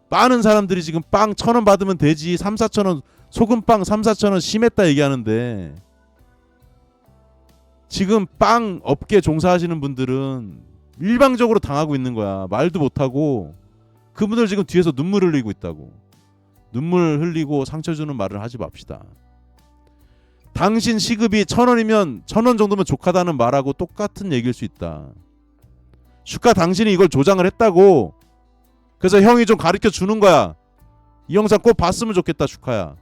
많은 사람들이 지금 빵 1,000원 받으면 되지 3,4,000원 소금빵 3,4,000원 심했다 얘기하는데 지금 빵 업계 종사하시는 분들은 일방적으로 당하고 있는 거야. 말도 못하고 그분들 지금 뒤에서 눈물 흘리고 있다고. 눈물 흘리고 상처 주는 말을 하지 맙시다. 당신 시급이 1,000원이면 1,000원 정도면 족하다는 말하고 똑같은 얘기일 수 있다. 슈카 당신이 이걸 조장을 했다고. 그래서 형이 좀 가르쳐 주는 거야. 이 영상 꼭 봤으면 좋겠다 슈카야.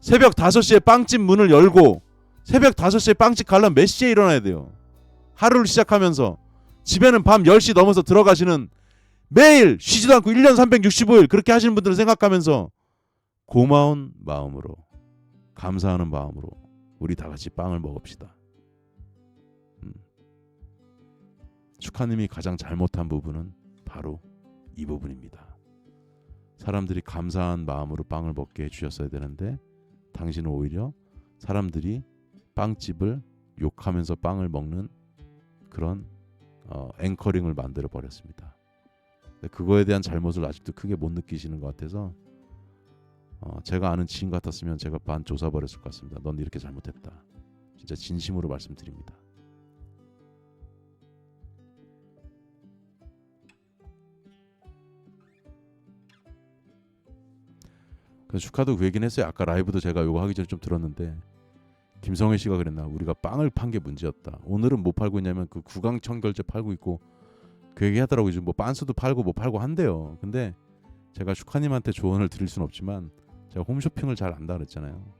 새벽 5시에 빵집 문을 열고 새벽 5시에 빵집 가려면 몇 시에 일어나야 돼요. 하루를 시작하면서 집에는 밤 10시 넘어서 들어가시는 매일 쉬지도 않고 1년 365일 그렇게 하시는 분들을 생각하면서 고마운 마음으로 감사하는 마음으로 우리 다 같이 빵을 먹읍시다. 슈카님이 가장 잘못한 부분은 바로 이 부분입니다. 사람들이 감사한 마음으로 빵을 먹게 해주셨어야 되는데 당신은 오히려 사람들이 빵집을 욕하면서 빵을 먹는 그런 앵커링을 만들어 버렸습니다. 그거에 대한 잘못을 아직도 크게 못 느끼시는 것 같아서 제가 아는 지인 같았으면 제가 반 조사 버렸을 것 같습니다. 넌 이렇게 잘못했다. 진짜 진심으로 말씀드립니다. 슈카도 그 얘기는 했어요. 아까 라이브도 제가 요거 하기 전에 좀 들었는데 김성회 씨가 그랬나, 우리가 빵을 판 게 문제였다. 오늘은 뭐 팔고 있냐면 그 구강청결제 팔고 있고 그 얘기 하더라고요. 지금 뭐 빤스도 팔고 뭐 팔고 한대요. 근데 제가 슈카님한테 조언을 드릴 수는 없지만 제가 홈쇼핑을 잘 안다 그랬잖아요.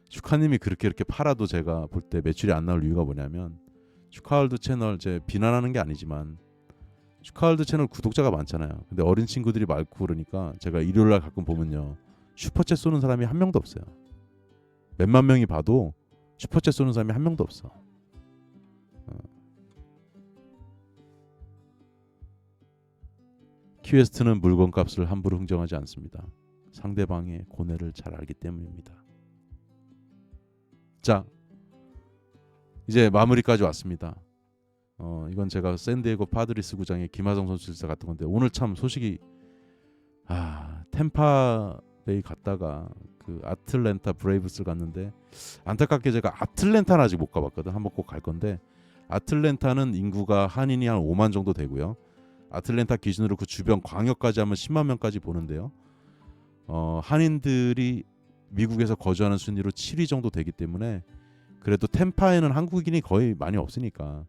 슈카님이 그렇게 팔아도 제가 볼 때 매출이 안 나올 이유가 뭐냐면, 슈카월드 채널 제 비난하는 게 아니지만 슈카월드 채널 구독자가 많잖아요. 근데 어린 친구들이 많고 그러니까 제가 일요일날 가끔 보면요, 슈퍼챗 쏘는 사람이 한 명도 없어요. 몇만 명이 봐도 슈퍼챗 쏘는 사람이 한 명도 없어. 퀘스트는 물건값을 함부로 흥정하지 않습니다. 상대방의 고뇌를 잘 알기 때문입니다. 자, 이제 마무리까지 왔습니다. 이건 제가 샌디에고 파드리스 구장의 김하성 선수 일사 같은 건데, 오늘 참 소식이, 템파베이 갔다가 그 아틀랜타 브레이브스를 갔는데, 안타깝게 제가 아틀랜타는 아직 못 가봤거든. 한번 꼭 갈 건데, 아틀랜타는 인구가 한인이 한 5만 정도 되고요. 아틀랜타 기준으로 그 주변 광역까지 하면 10만 명까지 보는데요. 한인들이 미국에서 거주하는 순위로 7위 정도 되기 때문에, 그래도 템파에는 한국인이 거의 많이 없으니까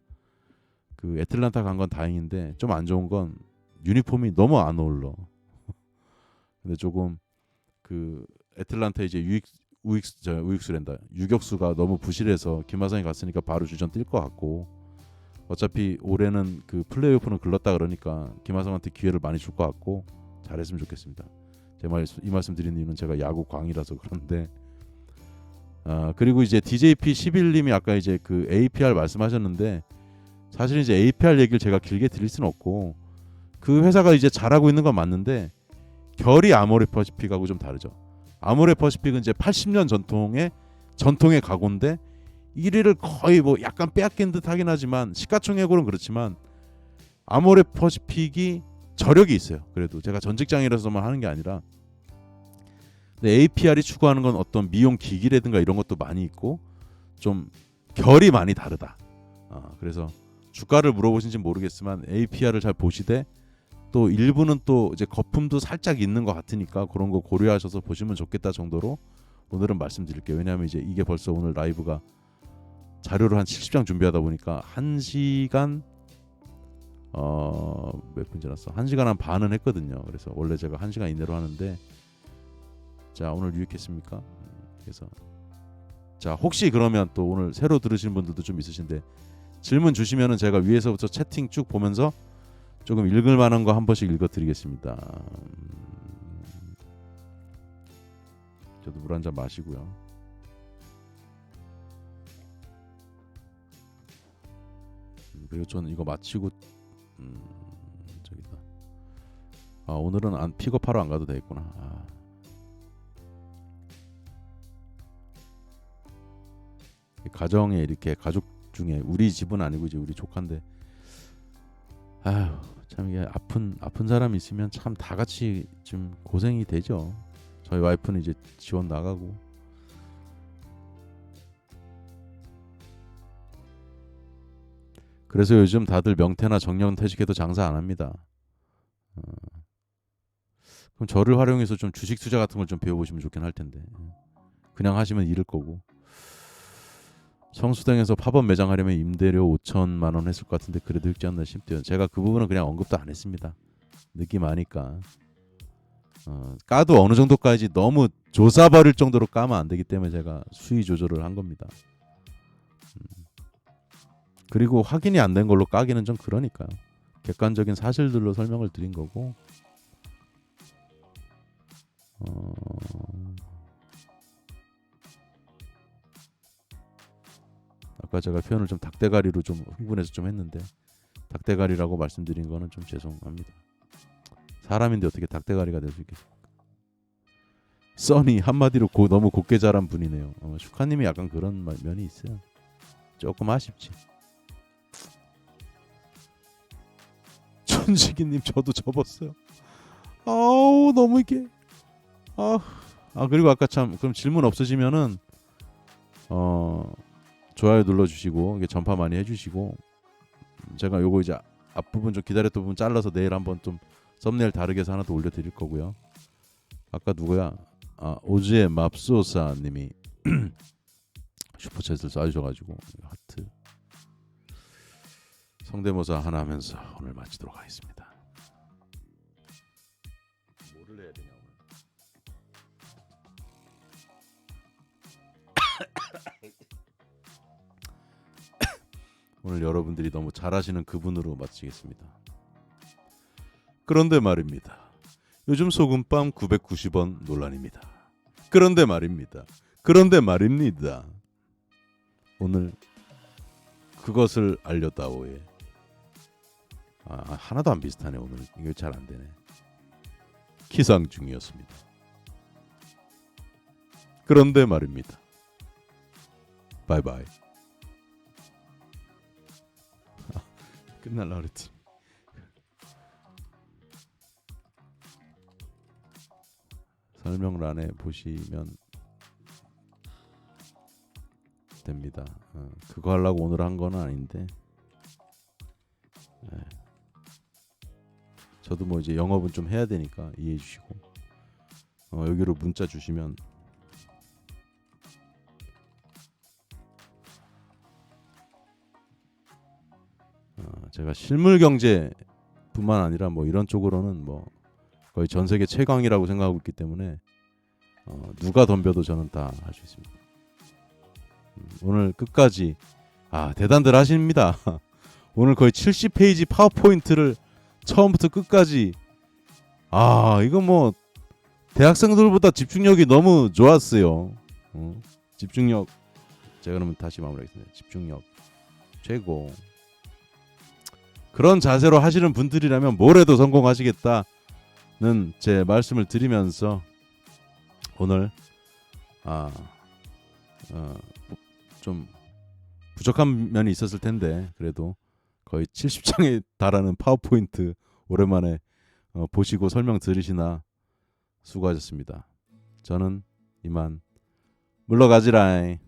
그 애틀랜타 간 건 다행인데, 좀 안 좋은 건 유니폼이 너무 안 어울러. 근데 조금 그 애틀랜타 이제 우익수랜다, 유격수가 너무 부실해서 김하성이 갔으니까 바로 주전 뛸 것 같고, 어차피 올해는 그 플레이오프는 글렀다 그러니까 김하성한테 기회를 많이 줄 것 같고 잘했으면 좋겠습니다. 이 말씀 드리는 이유는 제가 야구 광이라서 그런데, 그리고 이제 DJP11님이 아까 이제 그 APR 말씀하셨는데, 사실 이제 APR 얘기를 제가 길게 드릴 수는 없고, 그 회사가 이제 잘하고 있는 건 맞는데 결이 아모레 퍼시픽하고 좀 다르죠. 아모레 퍼시픽은 이제 80년 전통의 가구인데 1위를 거의 뭐 약간 빼앗긴 듯 하긴 하지만, 시가총액으로는 그렇지만 아모레 퍼시픽이 저력이 있어요. 그래도 제가 전 직장이라서만 하는 게 아니라, 근데 APR이 추구하는 건 어떤 미용 기기라든가 이런 것도 많이 있고 좀 결이 많이 다르다. 그래서 주가를 물어보신지 모르겠지만 APR을 잘 보시되, 또 일부는 또 이제 거품도 살짝 있는 것 같으니까 그런 거 고려하셔서 보시면 좋겠다 정도로 오늘은 말씀드릴게요. 왜냐하면 이제 이게 벌써 오늘 라이브가 자료를 한 70장 준비하다 보니까 1시간 몇 분 지났어? 1시간 한 반은 했거든요. 그래서 원래 제가 1시간 이내로 하는데, 자, 오늘 유익했습니까? 그래서 자, 혹시 그러면 또 오늘 새로 들으시는 분들도 좀 있으신데 질문 주시면은 제가 위에서부터 채팅 쭉 보면서 조금 읽을 만한 거 한 번씩 읽어드리겠습니다. 저도 물 한 잔 마시고요. 그리고 저는 이거 마치고 저기다. 오늘은 픽업하러 안 가도 되겠구나. 가정에 이렇게 가족 중에 우리 집은 아니고 이제 우리 조카인데, 참 이게 아픈 사람이 있으면 참 다 같이 좀 고생이 되죠. 저희 와이프는 이제 지원 나가고, 그래서 요즘 다들 명퇴나 정년 퇴직해도 장사 안 합니다. 그럼 저를 활용해서 좀 주식 투자 같은 걸 좀 배워보시면 좋긴 할 텐데, 그냥 하시면 잃을 거고. 성수동에서 팝업 매장 하려면 임대료 5천만 원 했을 것 같은데 그래도 읽지 않나 싶대요. 제가 그 부분은 그냥 언급도 안 했습니다. 느낌 아니까. 까도 어느 정도까지 너무 조사버릴 정도로 까면 안 되기 때문에 제가 수위 조절을 한 겁니다. 그리고 확인이 안 된 걸로 까기는 좀 그러니까요. 객관적인 사실들로 설명을 드린 거고, 아까 제가 표현을 좀 닭대가리로 좀 흥분해서 좀 했는데, 닭대가리라고 말씀드린 거는 좀 죄송합니다. 사람인데 어떻게 닭대가리가 될 수 있겠습니까? 써니 한마디로 너무 곱게 자란 분이네요. 슈카님이 약간 그런 면이 있어요. 조금 아쉽지. 천식이님 저도 접었어요. 너무 이게 그리고 아까 참, 그럼 질문 없으시면은 좋아요 눌러주시고 이게 전파 많이 해주시고, 제가 요거 이제 앞부분 좀 기다렸던 부분 잘라서 내일 한번 좀 썸네일 다르게 해서 하나 더 올려드릴 거고요. 아까 누구야? 오즈의 맙소사님이 슈퍼챗을 쏴주셔가지고 하트 성대모사 하나 하면서 오늘 마치도록 하겠습니다. 뭐를 해야 되냐 오늘 여러분들이 너무 잘하시는 그분으로 마치겠습니다. 그런데 말입니다. 요즘 소금빵 990원 논란입니다. 그런데 말입니다. 오늘 그것을 알렸다오에 하나도 안 비슷하네. 오늘 이거 잘 안 되네. 기상중이었습니다. 그런데 말입니다. 바이바이. 끝날라 그랬지. 설명란에 보시면 됩니다. 그거 하려고 오늘 한 건 아닌데, 네. 저도 뭐 이제 영업은 좀 해야 되니까 이해해 주시고, 여기로 문자 주시면 제가 실물 경제뿐만 아니라 뭐 이런 쪽으로는 뭐 거의 전 세계 최강이라고 생각하고 있기 때문에 누가 덤벼도 저는 다 할 수 있습니다. 오늘 끝까지 대단들 하십니다. 오늘 거의 70페이지 파워포인트를 처음부터 끝까지 이거 뭐 대학생들보다 집중력이 너무 좋았어요. 집중력 제가 그러면 다시 마무리하겠습니다. 집중력 최고. 그런 자세로 하시는 분들이라면 뭘 해도 성공하시겠다는 제 말씀을 드리면서 오늘 좀 부족한 면이 있었을 텐데 그래도 거의 70장에 달하는 파워포인트 오랜만에 보시고 설명 들으시나 수고하셨습니다. 저는 이만 물러가지라이.